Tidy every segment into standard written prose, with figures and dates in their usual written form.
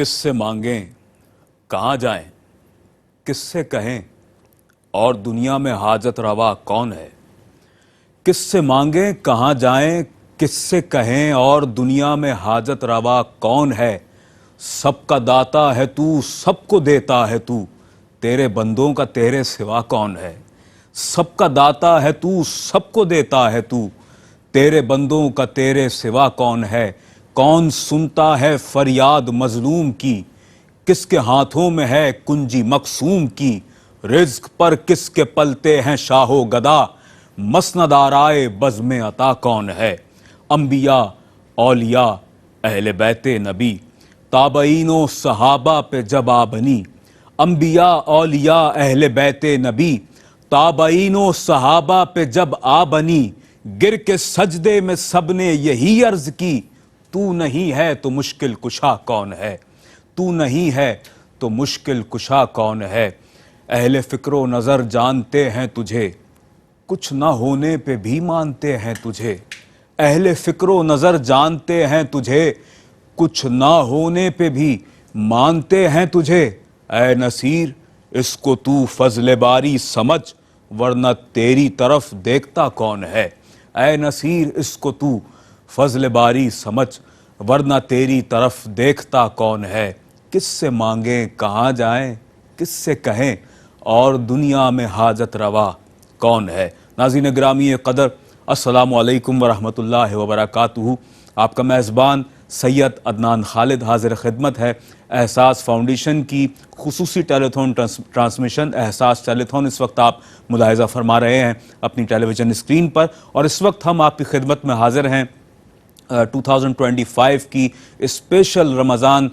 کس سے مانگیں کہاں جائیں کس سے کہیں اور دنیا میں حاجت روا کون ہے؟ کس سے مانگیں کہاں جائیں کس سے کہیں اور دنیا میں حاجت روا کون ہے؟ سب کا داتا ہے تو، سب کو دیتا ہے تو، تیرے بندوں کا تیرے سوا کون ہے؟ سب کا داتا ہے تو، سب کو دیتا ہے تو، تیرے بندوں کا تیرے سوا کون ہے؟ کون سنتا ہے فریاد مظلوم کی، کس کے ہاتھوں میں ہے کنجی مقسوم کی؟ رزق پر کس کے پلتے ہیں شاہ و گدا، مسند آرائے بزم عطا کون ہے؟ انبیاء، اولیاء، اہل بیت نبی، تابعین و صحابہ پہ جب آ بنی، انبیاء، اولیاء، اہل بیت نبی، تابعین و صحابہ پہ جب آ بنی، گر کے سجدے میں سب نے یہی عرض کی، تو نہیں ہے تو مشکل کشا کون ہے؟ تو نہیں ہے تو مشکل کشا کون ہے؟ اہل فکر و نظر جانتے ہیں تجھے، کچھ نہ ہونے پہ بھی مانتے ہیں تجھے۔ اہل فکر و نظر جانتے ہیں تجھے، کچھ نہ ہونے پہ بھی مانتے ہیں تجھے۔ اے نصیر اس کو تو فضل باری سمجھ، ورنہ تیری طرف دیکھتا کون ہے؟ اے نصیر اس کو تو فضل باری سمجھ، ورنہ تیری طرف دیکھتا کون ہے؟ کس سے مانگیں کہاں جائیں کس سے کہیں اور دنیا میں حاجت روا کون ہے؟ ناظرین گرامی قدر، السلام علیکم ورحمۃ اللہ وبرکاتہ۔ آپ کا میزبان سید عدنان خالد حاضر خدمت ہے۔ احساس فاؤنڈیشن کی خصوصی ٹیلی تھون ٹرانسمیشن احساس ٹیلی تھون اس وقت آپ ملاحظہ فرما رہے ہیں اپنی ٹیلی ویژن اسکرین پر، اور اس وقت ہم آپ کی خدمت میں حاضر ہیں 2025 کی اسپیشل رمضان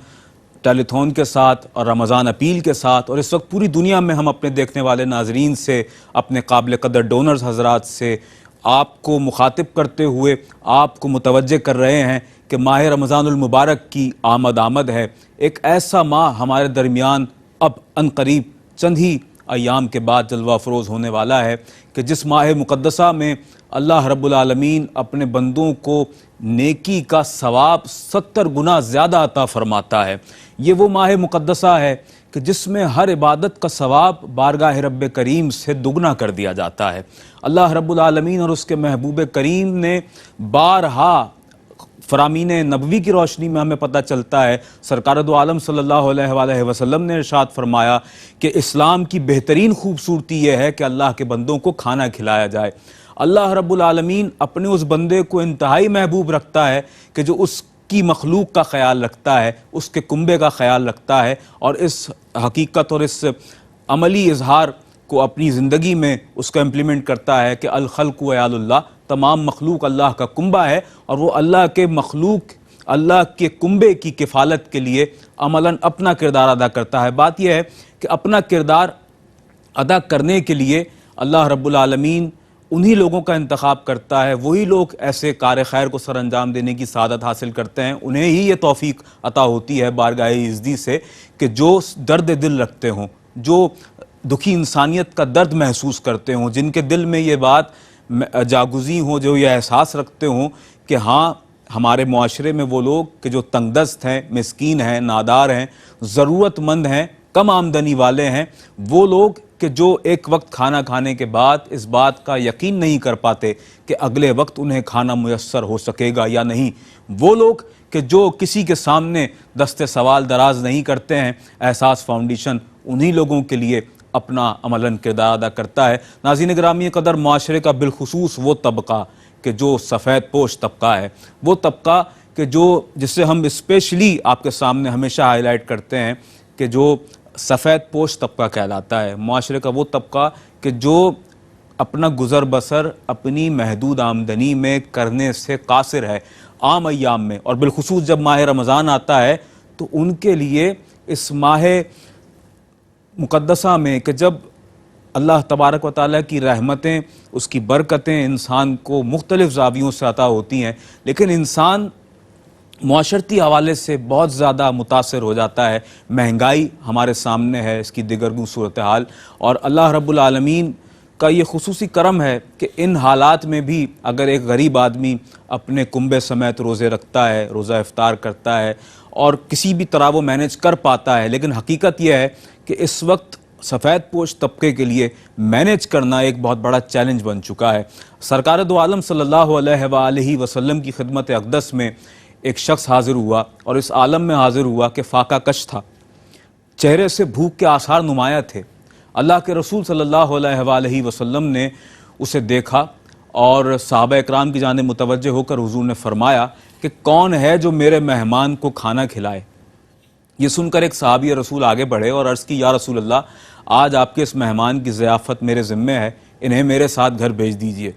ٹیلی تھون کے ساتھ اور رمضان اپیل کے ساتھ، اور اس وقت پوری دنیا میں ہم اپنے دیکھنے والے ناظرین سے، اپنے قابل قدر ڈونرز حضرات سے آپ کو مخاطب کرتے ہوئے آپ کو متوجہ کر رہے ہیں کہ ماہ رمضان المبارک کی آمد ہے۔ ایک ایسا ماہ ہمارے درمیان اب عنقریب چند ہی ایام کے بعد جلوہ افروز ہونے والا ہے کہ جس ماہ مقدسہ میں اللہ رب العالمین اپنے بندوں کو نیکی کا ثواب 70 گنا زیادہ عطا فرماتا ہے۔ یہ وہ ماہ مقدسہ ہے کہ جس میں ہر عبادت کا ثواب بارگاہ رب کریم سے دگنا کر دیا جاتا ہے۔ اللہ رب العالمین اور اس کے محبوب کریم نے بارہا فرامین نبوی کی روشنی میں ہمیں پتہ چلتا ہے، سرکار دو عالم صلی اللہ علیہ وآلہ وسلم نے ارشاد فرمایا کہ اسلام کی بہترین خوبصورتی یہ ہے کہ اللہ کے بندوں کو کھانا کھلایا جائے۔ اللہ رب العالمین اپنے اس بندے کو انتہائی محبوب رکھتا ہے کہ جو اس کی مخلوق کا خیال رکھتا ہے، اس کے کنبے کا خیال رکھتا ہے، اور اس حقیقت اور اس عملی اظہار کو اپنی زندگی میں اس کا امپلیمنٹ کرتا ہے کہ الخلق عیال اللہ، تمام مخلوق اللہ کا کنبہ ہے، اور وہ اللہ کے مخلوق، اللہ کے کنبے کی کفالت کے لیے عملاً اپنا کردار ادا کرتا ہے۔ بات یہ ہے کہ اپنا کردار ادا کرنے کے لیے اللہ رب العالمین انہی لوگوں کا انتخاب کرتا ہے، وہی لوگ ایسے کار خیر کو سر انجام دینے کی سعادت حاصل کرتے ہیں، انہیں ہی یہ توفیق عطا ہوتی ہے بارگاہ عزتی سے کہ جو درد دل رکھتے ہوں، جو دکھی انسانیت کا درد محسوس کرتے ہوں، جن کے دل میں یہ بات جاگزی ہوں، جو یہ احساس رکھتے ہوں کہ ہاں ہمارے معاشرے میں وہ لوگ کہ جو تنگ دست ہیں، مسکین ہیں، نادار ہیں، ضرورت مند ہیں، کم آمدنی والے ہیں، وہ لوگ کہ جو ایک وقت کھانا کھانے کے بعد اس بات کا یقین نہیں کر پاتے کہ اگلے وقت انہیں کھانا میسر ہو سکے گا یا نہیں، وہ لوگ کہ جو کسی کے سامنے دست سوال دراز نہیں کرتے ہیں، احساس فاؤنڈیشن انہی لوگوں کے لیے اپنا عملاً کردار ادا کرتا ہے۔ ناظرین گرامی قدر، معاشرے کا بالخصوص وہ طبقہ کہ جو سفید پوش طبقہ ہے، وہ طبقہ کہ جسے ہم اسپیشلی آپ کے سامنے ہمیشہ ہائی لائٹ کرتے ہیں کہ جو سفید پوش طبقہ کہلاتا ہے، معاشرے کا وہ طبقہ کہ جو اپنا گزر بسر اپنی محدود آمدنی میں کرنے سے قاصر ہے عام ایام میں، اور بالخصوص جب ماہ رمضان آتا ہے تو ان کے لیے اس ماہ مقدسہ میں کہ جب اللہ تبارک و تعالیٰ کی رحمتیں، اس کی برکتیں انسان کو مختلف زاویوں سے عطا ہوتی ہیں، لیکن انسان معاشرتی حوالے سے بہت زیادہ متاثر ہو جاتا ہے۔ مہنگائی ہمارے سامنے ہے، اس کی دیگرگوں صورتحال، اور اللہ رب العالمین کا یہ خصوصی کرم ہے کہ ان حالات میں بھی اگر ایک غریب آدمی اپنے کنبے سمیت روزے رکھتا ہے، روزہ افطار کرتا ہے اور کسی بھی طرح وہ مینیج کر پاتا ہے، لیکن حقیقت یہ ہے کہ اس وقت سفید پوش طبقے کے لیے مینیج کرنا ایک بہت بڑا چیلنج بن چکا ہے۔ سرکار دو عالم صلی اللہ علیہ وآلہ وسلم کی خدمت اقدس میں ایک شخص حاضر ہوا اور اس عالم میں حاضر ہوا کہ فاقہ کش تھا، چہرے سے بھوک کے آثار نمایاں تھے۔ اللہ کے رسول صلی اللہ علیہ وآلہ وسلم نے اسے دیکھا اور صحابہ اکرام کی جانب متوجہ ہو کر حضور نے فرمایا کہ کون ہے جو میرے مہمان کو کھانا کھلائے؟ یہ سن کر ایک صحابی رسول آگے بڑھے اور عرض کی، یا رسول اللہ، آج آپ کے اس مہمان کی ضیافت میرے ذمہ ہے، انہیں میرے ساتھ گھر بھیج دیجئے۔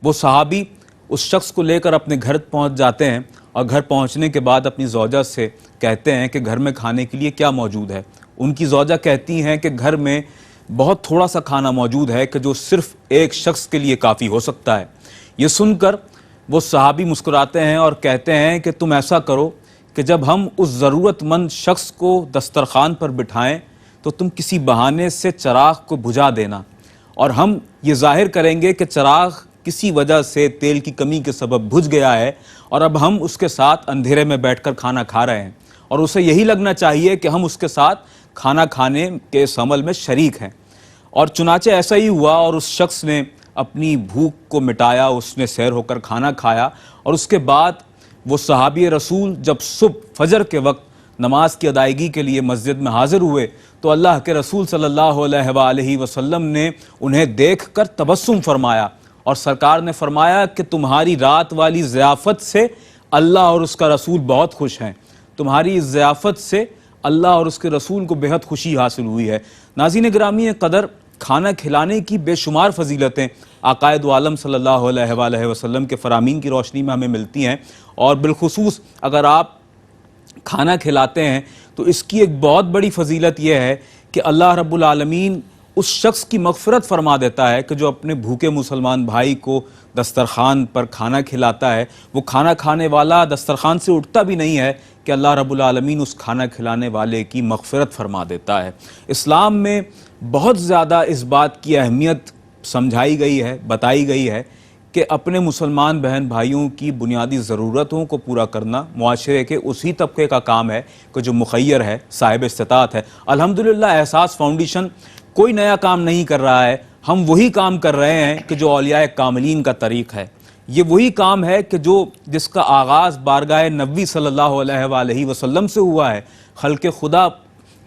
وہ صحابی اس شخص کو لے کر اپنے گھر پہنچ جاتے ہیں اور گھر پہنچنے کے بعد اپنی زوجہ سے کہتے ہیں کہ گھر میں کھانے کے لیے کیا موجود ہے۔ ان کی زوجہ کہتی ہیں کہ گھر میں بہت تھوڑا سا کھانا موجود ہے کہ جو صرف ایک شخص کے لیے کافی ہو سکتا ہے۔ یہ سن کر وہ صحابی مسکراتے ہیں اور کہتے ہیں کہ تم ایسا کرو کہ جب ہم اس ضرورت مند شخص کو دسترخوان پر بٹھائیں تو تم کسی بہانے سے چراغ کو بجھا دینا، اور ہم یہ ظاہر کریں گے کہ چراغ کسی وجہ سے تیل کی کمی کے سبب بجھ گیا ہے اور اب ہم اس کے ساتھ اندھیرے میں بیٹھ کر کھانا کھا رہے ہیں، اور اسے یہی لگنا چاہیے کہ ہم اس کے ساتھ کھانا کھانے کے اس عمل میں شریک ہیں۔ اور چنانچہ ایسا ہی ہوا اور اس شخص نے اپنی بھوک کو مٹایا، اس نے سیر ہو کر کھانا کھایا، اور اس کے بعد وہ صحابی رسول جب صبح فجر کے وقت نماز کی ادائیگی کے لیے مسجد میں حاضر ہوئے تو اللہ کے رسول صلی اللہ علیہ وآلہ وسلم نے انہیں دیکھ کر تبسم فرمایا اور سرکار نے فرمایا کہ تمہاری رات والی ضیافت سے اللہ اور اس کا رسول بہت خوش ہیں، تمہاری اس ضیافت سے اللہ اور اس کے رسول کو بہت خوشی حاصل ہوئی ہے۔ ناظرین گرامی قدر، کھانا کھلانے کی بے شمار فضیلتیں آقائے دو عالم صلی اللہ علیہ وآلہ وسلم کے فرامین کی روشنی میں ہمیں ملتی ہیں، اور بالخصوص اگر آپ کھانا کھلاتے ہیں تو اس کی ایک بہت بڑی فضیلت یہ ہے کہ اللہ رب العالمین اس شخص کی مغفرت فرما دیتا ہے کہ جو اپنے بھوکے مسلمان بھائی کو دسترخوان پر کھانا کھلاتا ہے۔ وہ کھانا کھانے والا دسترخوان سے اٹھتا بھی نہیں ہے کہ اللہ رب العالمین اس کھانا کھلانے والے کی مغفرت فرما دیتا ہے۔ اسلام میں بہت زیادہ اس بات کی اہمیت سمجھائی گئی ہے، بتائی گئی ہے کہ اپنے مسلمان بہن بھائیوں کی بنیادی ضرورتوں کو پورا کرنا معاشرے کے اسی طبقے کا کام ہے کہ جو مخیر ہے، صاحب استطاعت ہے۔ الحمدللہ احساس فاؤنڈیشن کوئی نیا کام نہیں کر رہا ہے، ہم وہی کام کر رہے ہیں کہ جو اولیاء کاملین کا طریق ہے۔ یہ وہی کام ہے کہ جس کا آغاز بارگاہ نبوی صلی اللہ علیہ وآلہ وسلم سے ہوا ہے، خلق خدا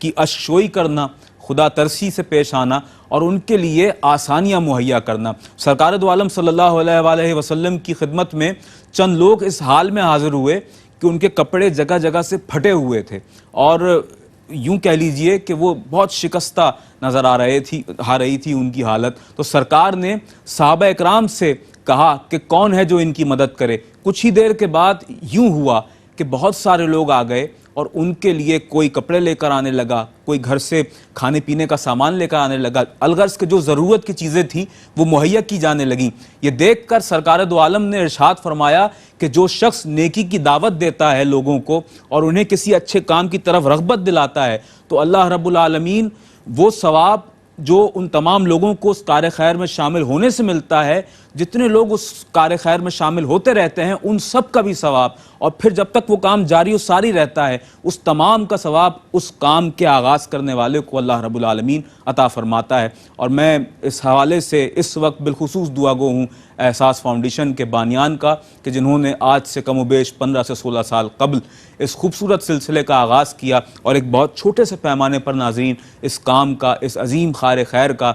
کی اشکجوئی کرنا، خدا ترسی سے پیش آنا اور ان کے لیے آسانیاں مہیا کرنا۔ سرکار دو عالم صلی اللہ علیہ وآلہ وسلم کی خدمت میں چند لوگ اس حال میں حاضر ہوئے کہ ان کے کپڑے جگہ جگہ سے پھٹے ہوئے تھے اور یوں کہہ لیجئے کہ وہ بہت شکستہ نظر آ رہی تھی ان کی حالت۔ تو سرکار نے صحابہ اکرام سے کہا کہ کون ہے جو ان کی مدد کرے۔ کچھ ہی دیر کے بعد یوں ہوا کہ بہت سارے لوگ آ گئے اور ان کے لیے کوئی کپڑے لے کر آنے لگا، کوئی گھر سے کھانے پینے کا سامان لے کر آنے لگا، الغرض کہ جو ضرورت کی چیزیں تھیں وہ مہیا کی جانے لگیں۔ یہ دیکھ کر سرکار دو عالم نے ارشاد فرمایا کہ جو شخص نیکی کی دعوت دیتا ہے لوگوں کو اور انہیں کسی اچھے کام کی طرف رغبت دلاتا ہے تو اللہ رب العالمین وہ ثواب جو ان تمام لوگوں کو اس کار خیر میں شامل ہونے سے ملتا ہے، جتنے لوگ اس کار خیر میں شامل ہوتے رہتے ہیں ان سب کا بھی ثواب، اور پھر جب تک وہ کام جاری و ساری رہتا ہے اس تمام کا ثواب اس کام کے آغاز کرنے والے کو اللہ رب العالمین عطا فرماتا ہے۔ اور میں اس حوالے سے اس وقت بالخصوص دعا گو ہوں احساس فاؤنڈیشن کے بانیان کا کہ جنہوں نے آج سے کم و بیش 15 سے 16 سال قبل اس خوبصورت سلسلے کا آغاز کیا اور ایک بہت چھوٹے سے پیمانے پر ناظرین اس کام کا، اس عظیم خیر خیر کا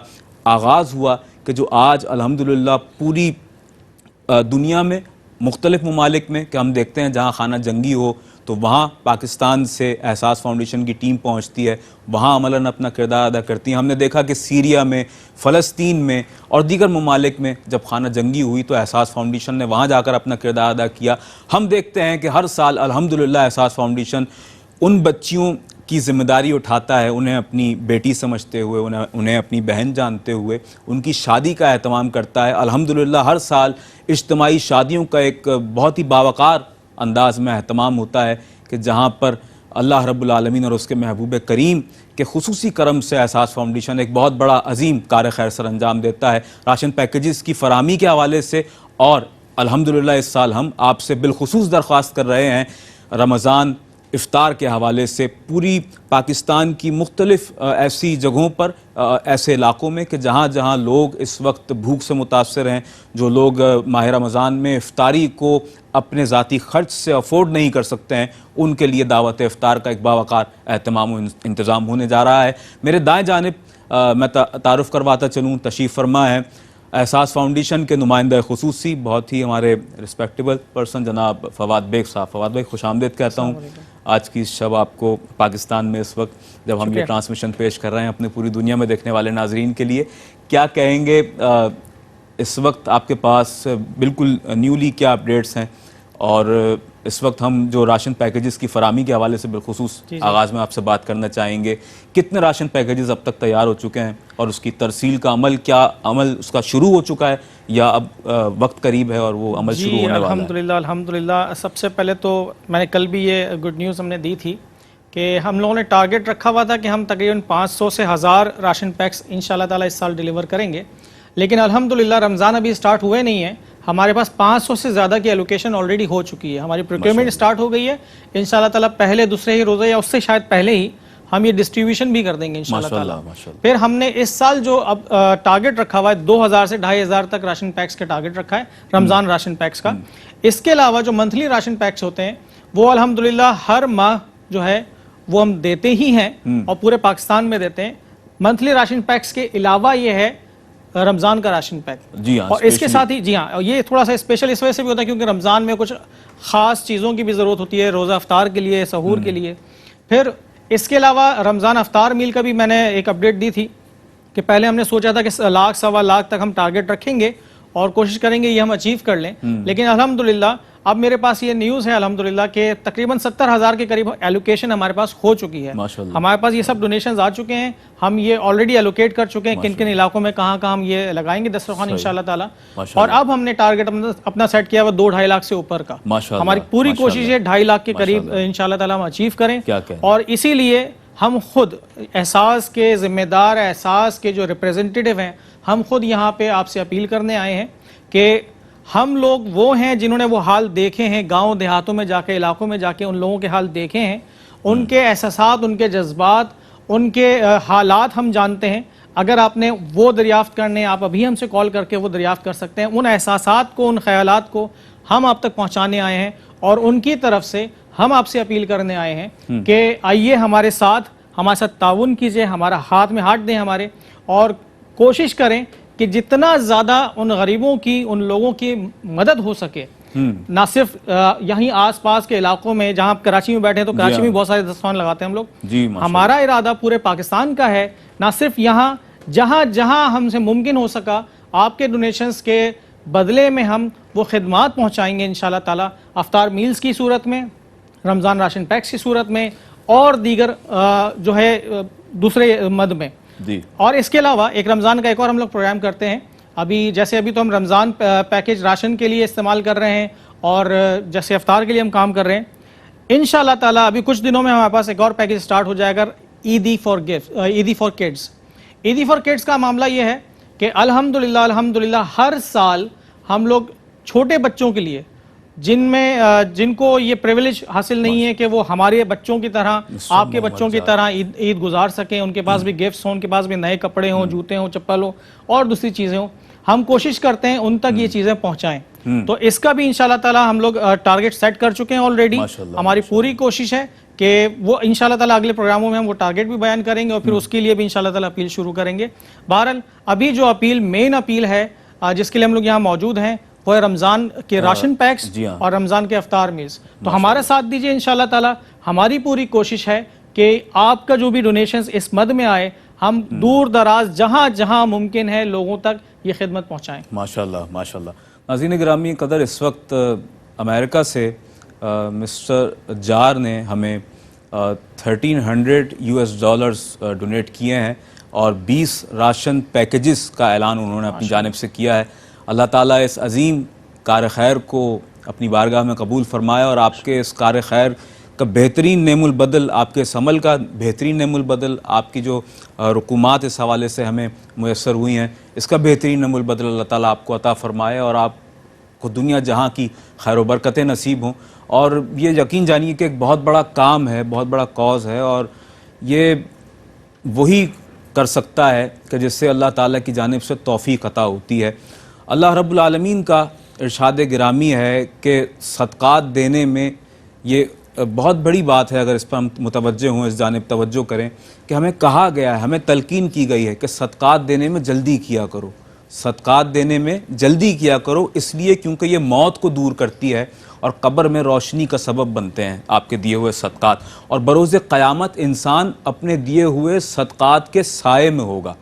آغاز ہوا کہ جو آج الحمدللہ پوری دنیا میں مختلف ممالک میں کہ ہم دیکھتے ہیں جہاں خانہ جنگی ہو تو وہاں پاکستان سے احساس فاؤنڈیشن کی ٹیم پہنچتی ہے، وہاں عملاً اپنا کردار ادا کرتی ہیں۔ ہم نے دیکھا کہ سیریا میں، فلسطین میں اور دیگر ممالک میں جب خانہ جنگی ہوئی تو احساس فاؤنڈیشن نے وہاں جا کر اپنا کردار ادا کیا۔ ہم دیکھتے ہیں کہ ہر سال الحمدللہ احساس فاؤنڈیشن ان بچیوں کی ذمہ داری اٹھاتا ہے، انہیں اپنی بیٹی سمجھتے ہوئے، انہیں اپنی بہن جانتے ہوئے ان کی شادی کا اہتمام کرتا ہے۔ الحمدللہ ہر سال اجتماعی شادیوں کا ایک بہت ہی باوقار انداز میں اہتمام ہوتا ہے کہ جہاں پر اللہ رب العالمین اور اس کے محبوب کریم کے خصوصی کرم سے احساس فاؤنڈیشن ایک بہت بڑا عظیم کار خیر سر انجام دیتا ہے راشن پیکیجز کی فراہمی کے حوالے سے۔ اور الحمدللہ اس سال ہم آپ سے بالخصوص درخواست کر رہے ہیں، رمضان افطار کے حوالے سے پوری پاکستان کی مختلف ایسی جگہوں پر، ایسے علاقوں میں کہ جہاں جہاں لوگ اس وقت بھوک سے متاثر ہیں، جو لوگ ماہ رمضان میں افطاری کو اپنے ذاتی خرچ سے افورڈ نہیں کر سکتے ہیں، ان کے لیے دعوت افطار کا ایک باوقار اہتمام و انتظام ہونے جا رہا ہے۔ میرے دائیں جانب میں تعارف کرواتا چلوں، تشریف فرما ہے احساس فاؤنڈیشن کے نمائندہ خصوصی، بہت ہی ہمارے رسپیکٹیبل پرسن جناب فواد بیگ صاحب۔ فواد بھائی خوش آمدید کہتا ہوں آج کی شب آپ کو پاکستان میں، اس وقت جب ہم یہ ٹرانسمیشن پیش کر رہے ہیں اپنے پوری دنیا میں دیکھنے والے ناظرین کے لیے۔ کیا کہیں گے اس وقت آپ کے پاس بالکل نیولی کیا اپڈیٹس ہیں، اور اس وقت ہم جو راشن پیکیجز کی فراہمی کے حوالے سے بالخصوص آغاز میں آپ سے بات کرنا چاہیں گے، کتنے راشن پیکیجز اب تک تیار ہو چکے ہیں، اور اس کی ترسیل کا عمل عمل اس کا شروع ہو چکا ہے یا اب وقت قریب ہے اور وہ عمل شروع ہونے والا ہے؟ الحمدللہ سب سے پہلے تو میں نے کل بھی یہ گڈ نیوز ہم نے دی تھی کہ ہم لوگوں نے ٹارگٹ رکھا ہوا تھا کہ ہم تقریباً 500 سے 1000 راشن پیکس انشاءاللہ تعالیٰ اس سال ڈیلیور کریں گے، لیکن الحمدللہ رمضان ابھی سٹارٹ ہوئے نہیں ہیں، ہمارے پاس 500 سے زیادہ کی ایلوکیشن آلریڈی ہو چکی ہے، ہماری پروکیورمنٹ سٹارٹ ہو گئی ہے، انشاءاللہ تعالیٰ پہلے دوسرے ہی روزے یا اس سے شاید پہلے ہی ہم یہ ڈسٹریبیوشن بھی کر دیں گے انشاءاللہ تعالیٰ۔ پھر ہم نے اس سال جو اب ٹارگٹ رکھا ہوا ہے 2000 سے 2500 تک راشن پیکس کا ٹارگٹ رکھا ہے رمضان راشن پیکس کا۔ اس کے علاوہ جو منتھلی راشن پیکس ہوتے ہیں وہ الحمدللہ ہر ماہ جو ہے وہ ہم دیتے ہی ہیں اور پورے پاکستان میں دیتے ہیں۔ منتھلی راشن پیکس کے علاوہ یہ ہے رمضان کا راشن پیک، جی ہاں، اور اس کے ساتھ ہی جی ہاں یہ تھوڑا سا اسپیشل اس وجہ سے بھی ہوتا ہے کیونکہ رمضان میں کچھ خاص چیزوں کی بھی ضرورت ہوتی ہے، روزہ افطار کے لیے، سحور کے لیے۔ پھر اس کے علاوہ رمضان افطار میل کا بھی میں نے ایک اپڈیٹ دی تھی کہ پہلے ہم نے سوچا تھا کہ 1 لاکھ سوا لاکھ تک ہم ٹارگٹ رکھیں گے اور کوشش کریں گے یہ ہم اچیو کر لیں، لیکن الحمدللہ اب میرے پاس یہ نیوز ہے الحمدللہ کہ تقریباً 70,000 کے قریب ایلوکیشن ہمارے پاس ہو چکی ہے، ہمارے پاس یہ سب ڈونیشنز آ چکے ہیں، ہم یہ آلریڈی ایلوکیٹ کر چکے ہیں کن کن علاقوں میں کہاں کہاں ہم یہ لگائیں گے دسترخوان انشاءاللہ تعالیٰ، اور اب ہم نے ٹارگٹ اپنا سیٹ کیا ہوا 2-2.5 لاکھ سے اوپر کا، ہماری پوری کوشش ہے 2.5 لاکھ کے قریب انشاءاللہ تعالیٰ ہم اچیو کریں، اور اسی لیے ہم خود احساس کے ذمہ دار، احساس کے جو ریپریزنٹیٹیو ہیں، ہم خود یہاں پہ آپ سے اپیل کرنے آئے ہیں کہ ہم لوگ وہ ہیں جنہوں نے وہ حال دیکھے ہیں، گاؤں دیہاتوں میں جا کے، علاقوں میں جا کے ان لوگوں کے حال دیکھے ہیں، ان کے احساسات، ان کے جذبات، ان کے حالات ہم جانتے ہیں۔ اگر آپ نے وہ دریافت کرنے، آپ ابھی ہم سے کال کر کے وہ دریافت کر سکتے ہیں، ان احساسات کو، ان خیالات کو ہم آپ تک پہنچانے آئے ہیں، اور ان کی طرف سے ہم آپ سے اپیل کرنے آئے ہیں کہ آئیے ہمارے ساتھ تعاون کیجئے، ہمارا ہاتھ میں ہاتھ دیں ہمارے، اور کوشش کریں کہ جتنا زیادہ ان غریبوں کی، ان لوگوں کی مدد ہو سکے، نہ صرف یہیں آس پاس کے علاقوں میں، جہاں آپ کراچی میں بیٹھے ہیں تو کراچی میں بہت سارے دسترخوان لگاتے ہیں ہم لوگ، ہمارا ارادہ پورے پاکستان کا ہے، نہ صرف یہاں، جہاں جہاں ہم سے ممکن ہو سکا آپ کے ڈونیشنز کے بدلے میں ہم وہ خدمات پہنچائیں گے انشاءاللہ تعالیٰ، افطار میلز کی صورت میں، رمضان راشن پیکس کی صورت میں، اور دیگر جو ہے دوسرے مد میں۔ اور اس کے علاوہ ایک رمضان کا ایک اور ہم لوگ پروگرام کرتے ہیں، ابھی تو ہم رمضان پیکیج راشن کے لیے استعمال کر رہے ہیں، اور جیسے افطار کے لیے ہم کام کر رہے ہیں، انشاءاللہ تعالیٰ ابھی کچھ دنوں میں ہمارے پاس ایک اور پیکیج سٹارٹ ہو جائے گا، عیدی فار کڈز۔ عیدی فار کڈز کا معاملہ یہ ہے کہ الحمدللہ ہر سال ہم لوگ چھوٹے بچوں کے لیے، جن کو یہ پریویلیج حاصل نہیں ہے کہ وہ ہمارے بچوں کی طرح، آپ کے بچوں کی طرح عید گزار سکیں، ان کے پاس بھی گفٹس ہوں، ان کے پاس بھی نئے کپڑے ہوں، جوتے ہوں، چپل ہوں، اور دوسری چیزیں ہوں، ہم کوشش کرتے ہیں ان تک یہ چیزیں پہنچائیں۔ تو اس کا بھی انشاءاللہ تعالیٰ ہم لوگ ٹارگٹ سیٹ کر چکے ہیں آلریڈی، ہماری پوری کوشش ہے کہ وہ انشاءاللہ تعالیٰ اگلے پروگراموں میں ہم وہ ٹارگٹ بھی بیان کریں گے، اور پھر اس کے لیے بھی انشاءاللہ تعالیٰ اپیل شروع کریں گے۔ بہرحال ابھی جو مین اپیل ہے جس کے لیے ہم لوگ یہاں موجود ہیں، وہ ہے رمضان کے راشن پیکس اور رمضان کے افطار میلز، تو ہمارا ساتھ دیجئے انشاءاللہ تعالیٰ۔ ہماری پوری کوشش ہے کہ آپ کا جو بھی ڈونیشنز اس مد میں آئے، ہم دور دراز جہاں جہاں ممکن ہے لوگوں تک یہ خدمت پہنچائیں۔ ماشاءاللہ ماشاءاللہ۔ ناظرین گرامی قدر، اس وقت امریکہ سے مسٹر جار نے ہمیں $1300 ڈونیٹ کیے ہیں، اور 20 راشن پیکیجز کا اعلان انہوں نے اپنی جانب سے کیا ہے۔ اللہ تعالیٰ اس عظیم کار خیر کو اپنی بارگاہ میں قبول فرمائے، اور آپ کے اس کار خیر کا بہترین نعم البدل، آپ کے اس عمل کا بہترین نعم البدل، آپ کی جو رقومات اس حوالے سے ہمیں میسر ہوئی ہیں، اس کا بہترین نعم البدل اللہ تعالیٰ آپ کو عطا فرمائے، اور آپ کو دنیا جہاں کی خیر و برکتیں نصیب ہوں. اور یہ یقین جانیے کہ ایک بہت بڑا کام ہے, بہت بڑا کاز ہے, اور یہ وہی کر سکتا ہے کہ جس سے اللہ تعالیٰ کی جانب سے توفیق عطا ہوتی ہے. اللہ رب العالمین کا ارشاد گرامی ہے کہ صدقات دینے میں یہ بہت بڑی بات ہے. اگر اس پر ہم متوجہ ہوں, اس جانب توجہ کریں کہ ہمیں کہا گیا ہے, ہمیں تلقین کی گئی ہے کہ صدقات دینے میں جلدی کیا کرو, صدقات دینے میں جلدی کیا کرو, اس لیے کیونکہ یہ موت کو دور کرتی ہے اور قبر میں روشنی کا سبب بنتے ہیں آپ کے دیے ہوئے صدقات. اور بروز قیامت انسان اپنے دیے ہوئے صدقات کے سائے میں ہوگا.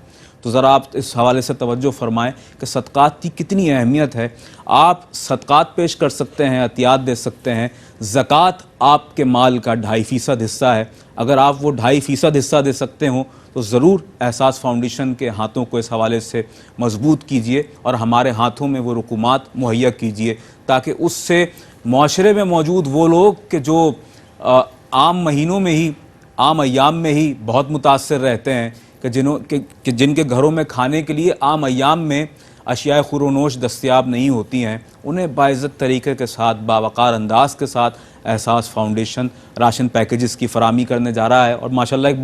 تو ذرا آپ اس حوالے سے توجہ فرمائیں کہ صدقات کی کتنی اہمیت ہے. آپ صدقات پیش کر سکتے ہیں, عطیات دے سکتے ہیں. زکوٰۃ آپ کے مال کا 2.5% حصہ ہے. اگر آپ وہ 2.5% حصہ دے سکتے ہوں تو ضرور احساس فاؤنڈیشن کے ہاتھوں کو اس حوالے سے مضبوط کیجئے اور ہمارے ہاتھوں میں وہ رقومات مہیا کیجئے, تاکہ اس سے معاشرے میں موجود وہ لوگ کہ جو عام مہینوں میں ہی, عام ایام میں ہی بہت متاثر رہتے ہیں, کہ جن کے گھروں میں کھانے کے لیے عام ایام میں اشیاء خور و نوش دستیاب نہیں ہوتی ہیں, انہیں باعزت طریقے کے ساتھ, باوقار انداز کے ساتھ احساس فاؤنڈیشن راشن پیکیجز کی فراہمی کرنے جا رہا ہے. اور ماشاءاللہ ایک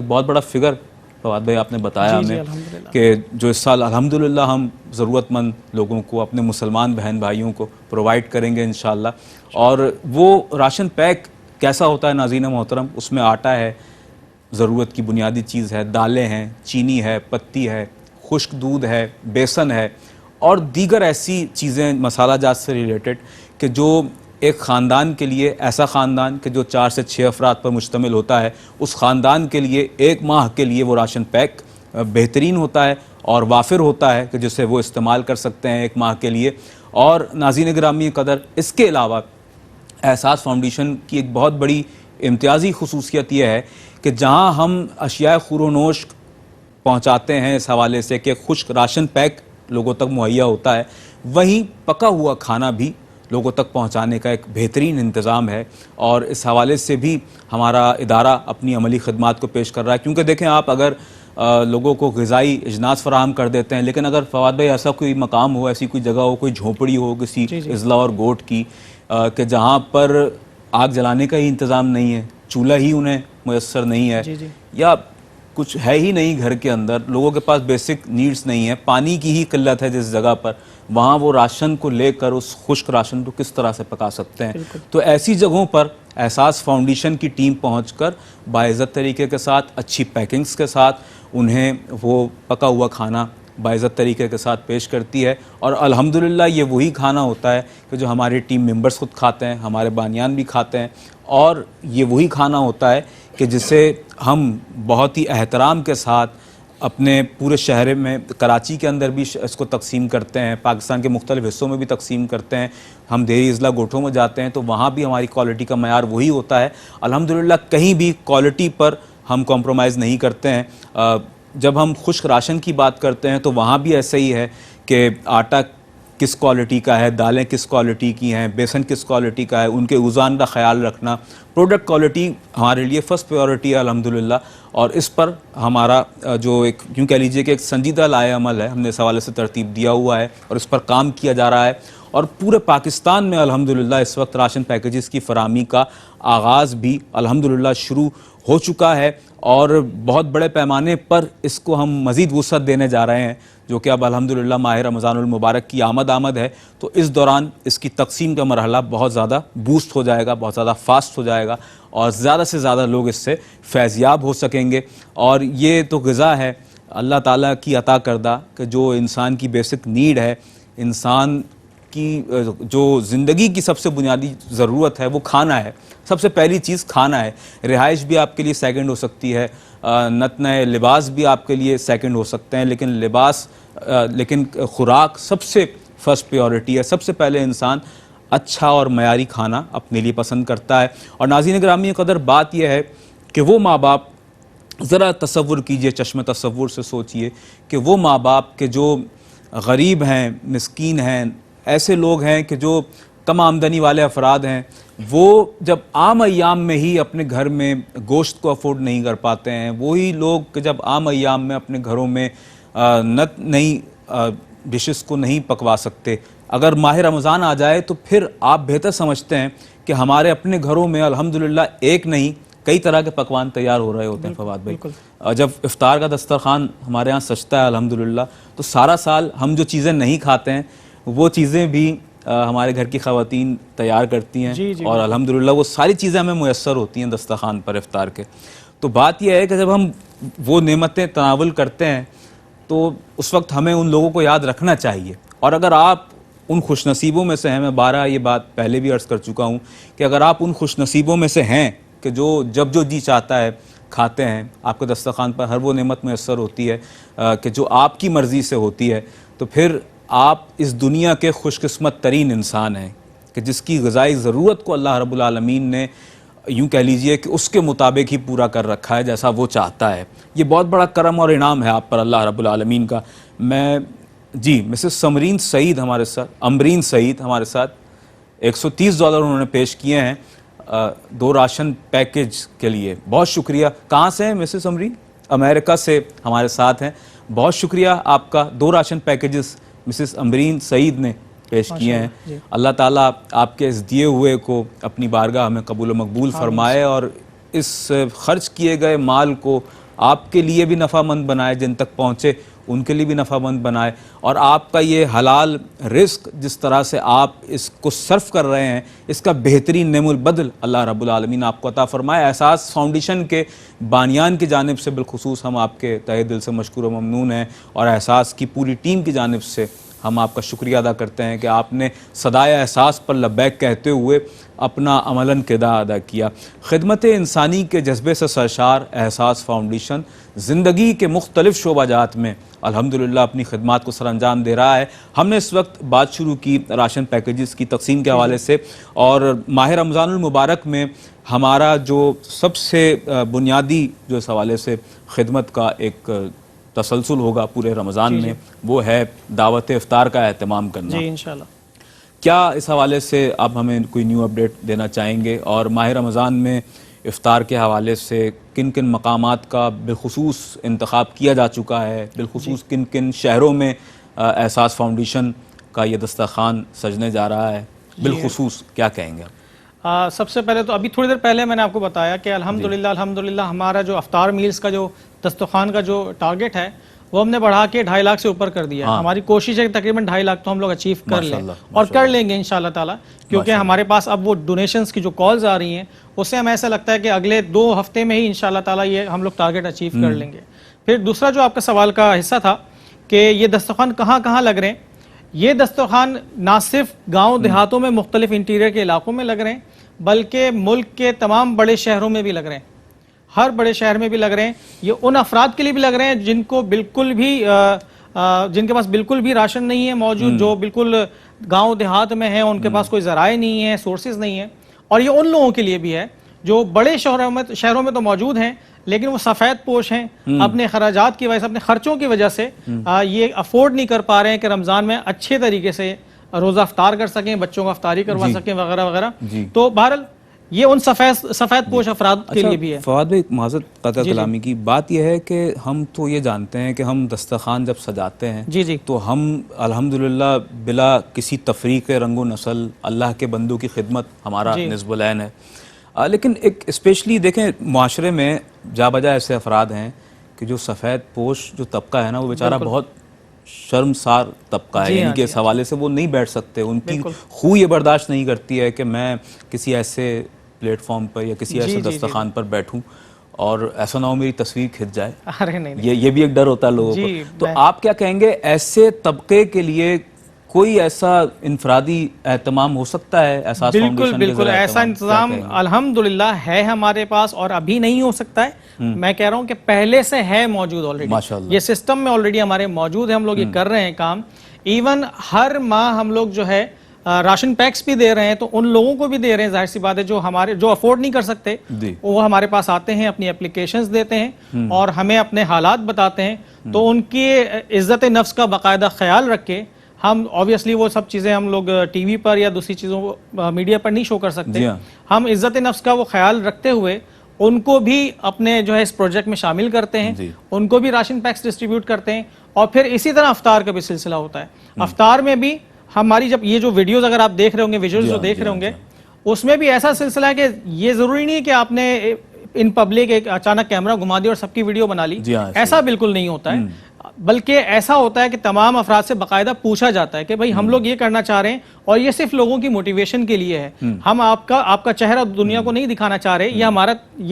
بہت بڑا فگر فواد بھائی آپ نے بتایا ہمیں کہ جو اس سال الحمدللہ ہم ضرورت مند لوگوں کو, اپنے مسلمان بہن بھائیوں کو پرووائڈ کریں گے انشاءاللہ. اور وہ راشن پیک کیسا ہوتا ہے ناظرین محترم, اس میں آٹا ہے, ضرورت کی بنیادی چیز ہے, دالیں ہیں, چینی ہے, پتی ہے, خشک دودھ ہے, بیسن ہے, اور دیگر ایسی چیزیں مسالہ جات سے ریلیٹڈ کہ جو ایک خاندان کے لیے, ایسا خاندان کہ جو 4 سے 6 افراد پر مشتمل ہوتا ہے, اس خاندان کے لیے 1 ماہ کے لیے وہ راشن پیک بہترین ہوتا ہے اور وافر ہوتا ہے کہ جسے وہ استعمال کر سکتے ہیں 1 ماہ کے لیے. اور ناظرین گرامی قدر, اس کے علاوہ احساس فاؤنڈیشن کی ایک بہت بڑی امتیازی خصوصیت یہ ہے کہ جہاں ہم اشیاء خور و نوش پہنچاتے ہیں اس حوالے سے کہ خشک راشن پیک لوگوں تک مہیا ہوتا ہے, وہیں پکا ہوا کھانا بھی لوگوں تک پہنچانے کا ایک بہترین انتظام ہے. اور اس حوالے سے بھی ہمارا ادارہ اپنی عملی خدمات کو پیش کر رہا ہے. کیونکہ دیکھیں آپ اگر لوگوں کو غذائی اجناس فراہم کر دیتے ہیں, لیکن اگر فواد بھائی ایسا کوئی مقام ہو, ایسی کوئی جگہ ہو, کوئی جھونپڑی ہو کسی اضلاع اور گوٹ کی, کہ جہاں پر آگ جلانے کا ہی انتظام نہیں ہے, چولہا ہی انہیں میسر نہیں ہے, یا کچھ ہے ہی نہیں گھر کے اندر, لوگوں کے پاس بیسک نیڈز نہیں ہے, پانی کی ہی قلت ہے جس جگہ پر, وہاں وہ راشن کو لے کر اس خشک راشن کو کس طرح سے پکا سکتے ہیں. تو ایسی جگہوں پر احساس فاؤنڈیشن کی ٹیم پہنچ کر باعزت طریقے کے ساتھ, اچھی پیکنگز کے ساتھ انہیں وہ پکا ہوا کھانا باعزت طریقے کے ساتھ پیش کرتی ہے. اور الحمدللہ یہ وہی کھانا ہوتا ہے کہ جو ہمارے ٹیم ممبرز خود کھاتے ہیں, ہمارے بانیان بھی کھاتے ہیں, اور یہ وہی کھانا ہوتا ہے کہ جسے ہم بہت ہی احترام کے ساتھ اپنے پورے شہر میں, کراچی کے اندر بھی اس کو تقسیم کرتے ہیں, پاکستان کے مختلف حصوں میں بھی تقسیم کرتے ہیں. ہم دیہی اضلاع گوٹھوں میں جاتے ہیں تو وہاں بھی ہماری کوالٹی کا معیار وہی ہوتا ہے. الحمدللہ کہیں بھی کوالٹی پر ہم کمپرومائز نہیں کرتے ہیں. جب ہم خشک راشن کی بات کرتے ہیں تو وہاں بھی ایسا ہی ہے کہ آٹا کس کوالٹی کا ہے, دالیں کس کوالٹی کی ہیں, بیسن کس کوالٹی کا ہے, ان کے اوزان کا خیال رکھنا, پروڈکٹ کوالٹی ہمارے لیے فرسٹ پریورٹی ہے الحمدللہ. اور اس پر ہمارا جو ایک یوں کہہ لیجئے کہ ایک سنجیدہ لائحہ عمل ہے, ہم نے اس حوالے سے ترتیب دیا ہوا ہے اور اس پر کام کیا جا رہا ہے. اور پورے پاکستان میں الحمدللہ اس وقت راشن پیکیجز کی فراہمی کا آغاز بھی الحمدللہ شروع ہو چکا ہے, اور بہت بڑے پیمانے پر اس کو ہم مزید وسعت دینے جا رہے ہیں, جو کہ اب الحمدللہ ماہ رمضان المبارک کی آمد ہے. تو اس دوران اس کی تقسیم کا مرحلہ بہت زیادہ بوسٹ ہو جائے گا, بہت زیادہ فاسٹ ہو جائے گا, اور زیادہ سے زیادہ لوگ اس سے فیضیاب ہو سکیں گے. اور یہ تو غذا ہے اللہ تعالیٰ کی عطا کردہ کہ جو انسان کی بیسک نیڈ ہے, انسان کی جو زندگی کی سب سے بنیادی ضرورت ہے وہ کھانا ہے. سب سے پہلی چیز کھانا ہے. رہائش بھی آپ کے لیے سیکنڈ ہو سکتی ہے, نت نئے لباس بھی آپ کے لیے سیکنڈ ہو سکتے ہیں, لیکن خوراک سب سے فرسٹ پریورٹی ہے. سب سے پہلے انسان اچھا اور معیاری کھانا اپنے لیے پسند کرتا ہے. اور ناظرین گرامی قدر بات یہ ہے کہ وہ ماں باپ, ذرا تصور کیجئے, چشم تصور سے سوچئے کہ وہ ماں باپ کہ جو غریب ہیں, مسکین ہیں, ایسے لوگ ہیں کہ جو کم آمدنی والے افراد ہیں, وہ جب عام ایام میں ہی اپنے گھر میں گوشت کو افورڈ نہیں کر پاتے ہیں, وہی لوگ کہ جب عام ایام میں اپنے گھروں میں نئی ڈشز کو نہیں پکوا سکتے, اگر ماہ رمضان آ جائے تو پھر آپ بہتر سمجھتے ہیں کہ ہمارے اپنے گھروں میں الحمدللہ ایک نہیں کئی طرح کے پکوان تیار ہو رہے ہوتے ہیں فواد بھائی. جب افطار کا دسترخوان ہمارے ہاں سجتا ہے الحمدللہ تو سارا سال ہم جو چیزیں نہیں کھاتے ہیں وہ چیزیں بھی ہمارے گھر کی خواتین تیار کرتی ہیں اور الحمدللہ وہ ساری چیزیں ہمیں میسر ہوتی ہیں دسترخوان پر افطار کے. تو بات یہ ہے کہ جب ہم وہ نعمتیں تناول کرتے ہیں تو اس وقت ہمیں ان لوگوں کو یاد رکھنا چاہیے. اور اگر آپ ان خوش نصیبوں میں سے ہیں, میں بارہ یہ بات پہلے بھی عرض کر چکا ہوں کہ اگر آپ ان خوش نصیبوں میں سے ہیں کہ جب جو جی چاہتا ہے کھاتے ہیں, آپ کے دسترخوان پر ہر وہ نعمت میسر ہوتی ہے کہ جو آپ کی مرضی سے ہوتی ہے, تو پھر آپ اس دنیا کے خوش قسمت ترین انسان ہیں کہ جس کی غذائی ضرورت کو اللہ رب العالمین نے یوں کہہ لیجئے کہ اس کے مطابق ہی پورا کر رکھا ہے جیسا وہ چاہتا ہے. یہ بہت بڑا کرم اور انعام ہے آپ پر اللہ رب العالمین کا. میں جی مسز سمرین سعید ہمارے ساتھ, امرین سعید ہمارے ساتھ $130 انہوں نے پیش کیے ہیں 2 راشن پیکج کے لیے. بہت شکریہ. کہاں سے ہیں مسز سمرین؟ امریکہ سے ہمارے ساتھ ہیں. بہت شکریہ آپ کا. 2 راشن پیکیجز مسز امرین سعید نے پیش کیے ہیں. اللہ تعالیٰ آپ کے اس دیے ہوئے کو اپنی بارگاہ میں قبول و مقبول فرمائے اور اس خرچ کیے گئے مال کو آپ کے لیے بھی نفع مند بنائے, جن تک پہنچے ان کے لیے بھی نفع مند بنائے, اور آپ کا یہ حلال رزق جس طرح سے آپ اس کو صرف کر رہے ہیں اس کا بہترین نعم البدل اللہ رب العالمین آپ کو عطا فرمائے. احساس فاؤنڈیشن کے بانیان کی جانب سے بالخصوص ہم آپ کے تہہ دل سے مشکور و ممنون ہیں, اور احساس کی پوری ٹیم کی جانب سے ہم آپ کا شکریہ ادا کرتے ہیں کہ آپ نے صدائے احساس پر لبیک کہتے ہوئے اپنا عملاً کردار ادا کیا. خدمت انسانی کے جذبے سے سرشار احساس فاؤنڈیشن زندگی کے مختلف شعبہ جات میں الحمدللہ اپنی خدمات کو سر انجام دے رہا ہے. ہم نے اس وقت بات شروع کی راشن پیکیجز کی تقسیم کے حوالے سے, اور ماہ رمضان المبارک میں ہمارا جو سب سے بنیادی جو اس حوالے سے خدمت کا ایک تسلسل ہوگا پورے رمضان میں, وہ ہے دعوت افطار کا اہتمام کرنا. جی انشاءاللہ. کیا اس حوالے سے آپ ہمیں کوئی نیو اپڈیٹ دینا چاہیں گے, اور ماہ رمضان میں افطار کے حوالے سے کن کن مقامات کا بالخصوص انتخاب کیا جا چکا ہے, بالخصوص کن کن شہروں میں احساس فاؤنڈیشن کا یہ دسترخوان سجنے جا رہا ہے, بالخصوص کیا کہیں گے آپ؟ سب سے پہلے تو ابھی تھوڑی دیر پہلے میں نے آپ کو بتایا کہ الحمدللہ ہمارا جو افطار میلز کا جو دسترخوان کا جو ٹارگٹ ہے وہ ہم نے بڑھا کے 2.5 لاکھ سے اوپر کر دیا ہے. ہماری کوشش ہے کہ تقریباً 2.5 لاکھ تو ہم لوگ اچیو کر لیں, اور کر لیں گے انشاءاللہ تعالیٰ, کیونکہ ہمارے پاس اب وہ ڈونیشنز کی جو کالز آ رہی ہیں اس سے ہمیں ایسا لگتا ہے کہ اگلے 2 ہفتے میں ہی انشاءاللہ تعالیٰ یہ ہم لوگ ٹارگٹ اچیو کر لیں گے. پھر دوسرا جو آپ کا سوال کا حصہ تھا کہ یہ دسترخوان کہاں کہاں لگ رہے ہیں, یہ دسترخوان نہ صرف گاؤں دیہاتوں میں مختلف انٹیریئر کے علاقوں میں لگ رہے ہیں بلکہ ملک کے تمام بڑے شہروں میں بھی لگ رہے ہیں, ہر بڑے شہر میں بھی لگ رہے ہیں. یہ ان افراد کے لیے بھی لگ رہے ہیں جن کو بالکل بھی جن کے پاس بالکل بھی راشن نہیں ہے موجود, جو بالکل گاؤں دیہات میں ہیں, ان کے پاس کوئی ذرائع نہیں ہے, سورسز نہیں ہیں. اور یہ ان لوگوں کے لیے بھی ہے جو بڑے شہروں میں تو موجود ہیں لیکن وہ سفید پوش ہیں, اپنے اخراجات کی وجہ سے, اپنے خرچوں کی وجہ سے یہ افورڈ نہیں کر پا رہے ہیں کہ رمضان میں اچھے طریقے سے روزہ افطار کر سکیں, بچوں کو افطاری کروا سکیں وغیرہ وغیرہ. تو بہرحال یہ ان سفید پوش افراد کے لیے بھی ہے. فواد بھائی معذرت قطع کلامی کی بات یہ ہے کہ ہم تو یہ جانتے ہیں کہ ہم دسترخوان جب سجاتے ہیں تو ہم الحمدللہ بلا کسی تفریق رنگ و نسل اللہ کے بندوں کی خدمت ہمارا نصب العین ہے. لیکن ایک اسپیشلی دیکھیں معاشرے میں جا بجا ایسے افراد ہیں کہ جو سفید پوش جو طبقہ ہے نا وہ بیچارہ بہت شرمسار طبقہ ہے, یعنی کہ اس حوالے سے وہ نہیں بیٹھ سکتے, ان کی خو یہ برداشت نہیں کرتی ہے کہ میں کسی ایسے پلیٹ فارم پر یا کسی ایسے دسترخوان پر بیٹھوں اور ایسا نہ ہو میری تصویر کھنچ جائے. یہ بھی ایک ڈر ہوتا ہے لوگوں کو. تو آپ کیا کہیں گے, ایسے طبقے کے لیے کوئی ایسا انفرادی اہتمام ہو سکتا ہے احساس فاؤنڈیشن کے ذریعے؟ بالکل ایسا انتظام الحمدللہ ہے ہمارے پاس, اور ابھی نہیں ہو سکتا ہے. میں کہہ رہا ہوں کہ پہلے سے ہے موجود آلریڈی, یہ سسٹم میں آلریڈی ہمارے موجود ہے, ہم لوگ یہ کر رہے ہیں کام. ایون ہر ماہ ہم لوگ جو ہے راشن پیکس بھی دے رہے ہیں, تو ان لوگوں کو بھی دے رہے ہیں, ظاہر سی بات ہے جو افورڈ نہیں کر سکتے وہ ہمارے پاس آتے ہیں, اپنی اپلیکیشنز دیتے ہیں اور ہمیں اپنے حالات بتاتے ہیں. تو ان کی عزت نفس کا باقاعدہ خیال رکھ کے ہم آبویسلی وہ سب چیزیں ہم لوگ ٹی وی پر یا دوسری چیزوں کو میڈیا پر نہیں شو کر سکتے. ہم عزت نفس کا وہ خیال رکھتے ہوئے ان کو بھی اپنے جو ہے اس پروجیکٹ میں شامل کرتے ہیں, ان کو بھی راشن پیکس ڈسٹریبیوٹ کرتے ہیں. اور پھر اسی طرح افطار کا بھی سلسلہ ہوتا ہے. افطار میں بھی ہماری جب یہ جو ویڈیوز اگر آپ دیکھ رہے ہوں گے، ویژولز جو دیکھ رہے ہوں گے، اس میں بھی ایسا سلسلہ ہے کہ یہ ضروری نہیں کہ آپ نے ان پبلک ایک اچانک کیمرہ گھما دیا اور سب کی ویڈیو بنا لی، ایسا بالکل نہیں ہوتا ہے، بلکہ ایسا ہوتا ہے کہ تمام افراد سے باقاعدہ پوچھا جاتا ہے کہ بھائی ہم لوگ یہ کرنا چاہ رہے ہیں اور یہ صرف لوگوں کی موٹیویشن کے لیے ہے، ہم آپ کا چہرہ دنیا کو نہیں دکھانا چاہ رہے، یہ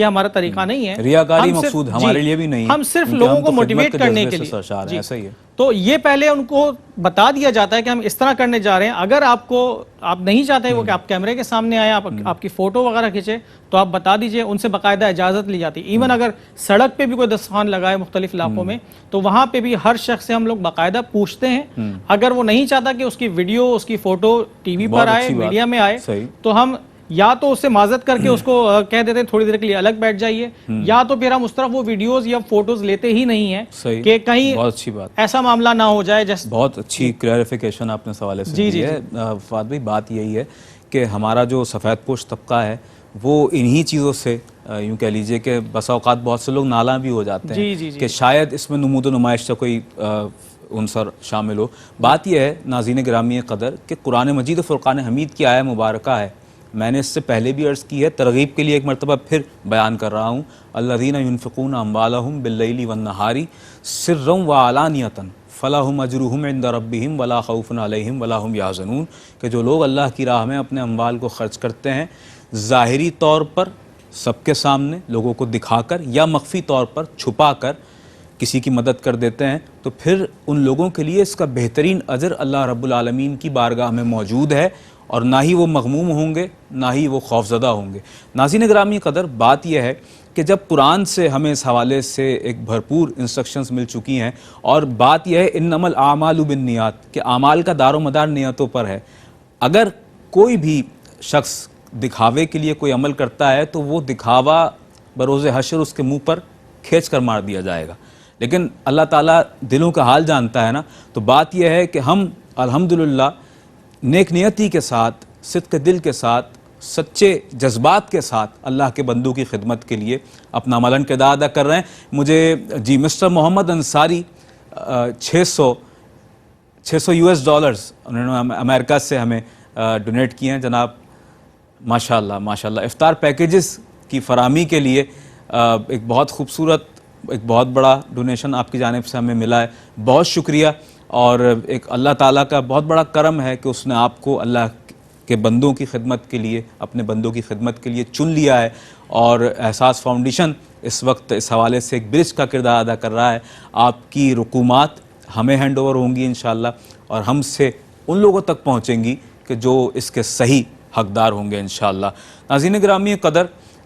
ہمارا طریقہ نہیں ہے، ریاکاری مقصود ہمارے لیے بھی نہیں ہے، ہم صرف لوگوں کو موٹیویٹ کرنے کے لیے، ایسا ہی ہے۔ تو یہ پہلے ان کو بتا دیا جاتا ہے کہ ہم اس طرح کرنے جا رہے ہیں، اگر آپ نہیں چاہتے وہ کہ آپ کیمرے کے سامنے آئے، آپ کی فوٹو وغیرہ کھینچے تو آپ بتا دیجئے، ان سے باقاعدہ اجازت لی جاتی ہے۔ ایون اگر سڑک پہ بھی کوئی دستخوان لگائے مختلف علاقوں میں تو وہاں پہ بھی ہر شخص سے ہم لوگ باقاعدہ پوچھتے ہیں، اگر وہ نہیں چاہتا کہ اس کی ویڈیو، اس کی فوٹو ٹی وی پر آئے، میڈیا میں آئے، تو ہم یا تو اس سے معذرت کر کے اس کو کہہ دیتے ہیں تھوڑی دیر کے لیے الگ بیٹھ جائیے، یا تو پھر ہم اس طرح وہ ویڈیوز یا فوٹوز لیتے ہی نہیں ہیں کہ کہیں ایسا معاملہ نہ ہو جائے۔ بہت اچھی کلیریفیکیشن آپ نے سوالے سے دی ہے فواد بھائی۔ بات یہی ہے کہ ہمارا جو سفید پوش طبقہ ہے وہ انہی چیزوں سے یوں کہہ لیجئے کہ بسا اوقات بہت سے لوگ نالاں بھی ہو جاتے ہیں کہ شاید اس میں نمود و نمائش کا کوئی عنصر شامل ہو۔ بات یہ ہے ناظرین گرامی قدر کہ قرآن مجید و فرقان حمید کی آیہ مبارکہ ہے، میں نے اس سے پہلے بھی عرض کی ہے، ترغیب کے لیے ایک مرتبہ پھر بیان کر رہا ہوں، الذین ینفقون اموالہم باللیل والنہار سرا وعلانیۃ فلہم اجرہم عند ربہم ولا خوف علیہم ولا ہم یحزنون، کہ جو لوگ اللہ کی راہ میں اپنے اموال کو خرچ کرتے ہیں ظاہری طور پر سب کے سامنے لوگوں کو دکھا کر یا مخفی طور پر چھپا کر کسی کی مدد کر دیتے ہیں، تو پھر ان لوگوں کے لیے اس کا بہترین اجر اللہ رب العالمین کی بارگاہ میں موجود ہے، اور نہ ہی وہ مغموم ہوں گے نہ ہی وہ خوفزدہ ہوں گے۔ ناظرین گرامی قدر، بات یہ ہے کہ جب قرآن سے ہمیں اس حوالے سے ایک بھرپور انسٹرکشنز مل چکی ہیں، اور بات یہ ہے انما الاعمال بالنیات کہ اعمال کا دار و مدار نیتوں پر ہے، اگر کوئی بھی شخص دکھاوے کے لیے کوئی عمل کرتا ہے تو وہ دکھاوا بروز حشر اس کے منہ پر کھینچ کر مار دیا جائے گا، لیکن اللہ تعالیٰ دلوں کا حال جانتا ہے نا، تو بات یہ ہے کہ ہم الحمدللہ نیک نیتی کے ساتھ، صدق دل کے ساتھ، سچے جذبات کے ساتھ اللہ کے بندوں کی خدمت کے لیے اپنا عملاً کردار ادا کر رہے ہیں۔ مجھے مسٹر محمد انصاری 600 $600 انہوں نے امریکہ سے ہمیں ڈونیٹ کیے ہیں جناب، ماشاءاللہ ماشاءاللہ۔ افطار پیکیجز کی فراہمی کے لیے ایک بہت خوبصورت، ایک بہت بڑا ڈونیشن آپ کی جانب سے ہمیں ملا ہے، بہت شکریہ، اور ایک اللہ تعالیٰ کا بہت بڑا کرم ہے کہ اس نے آپ کو اللہ کے بندوں کی خدمت کے لیے، اپنے بندوں کی خدمت کے لیے چن لیا ہے، اور احساس فاؤنڈیشن اس وقت اس حوالے سے ایک برج کا کردار ادا کر رہا ہے۔ آپ کی رقومات ہمیں ہینڈ اوور ہوں گی انشاءاللہ، اور ہم سے ان لوگوں تک پہنچیں گی کہ جو اس کے صحیح حقدار ہوں گے انشاءاللہ۔ ناظرین گرامی قدر،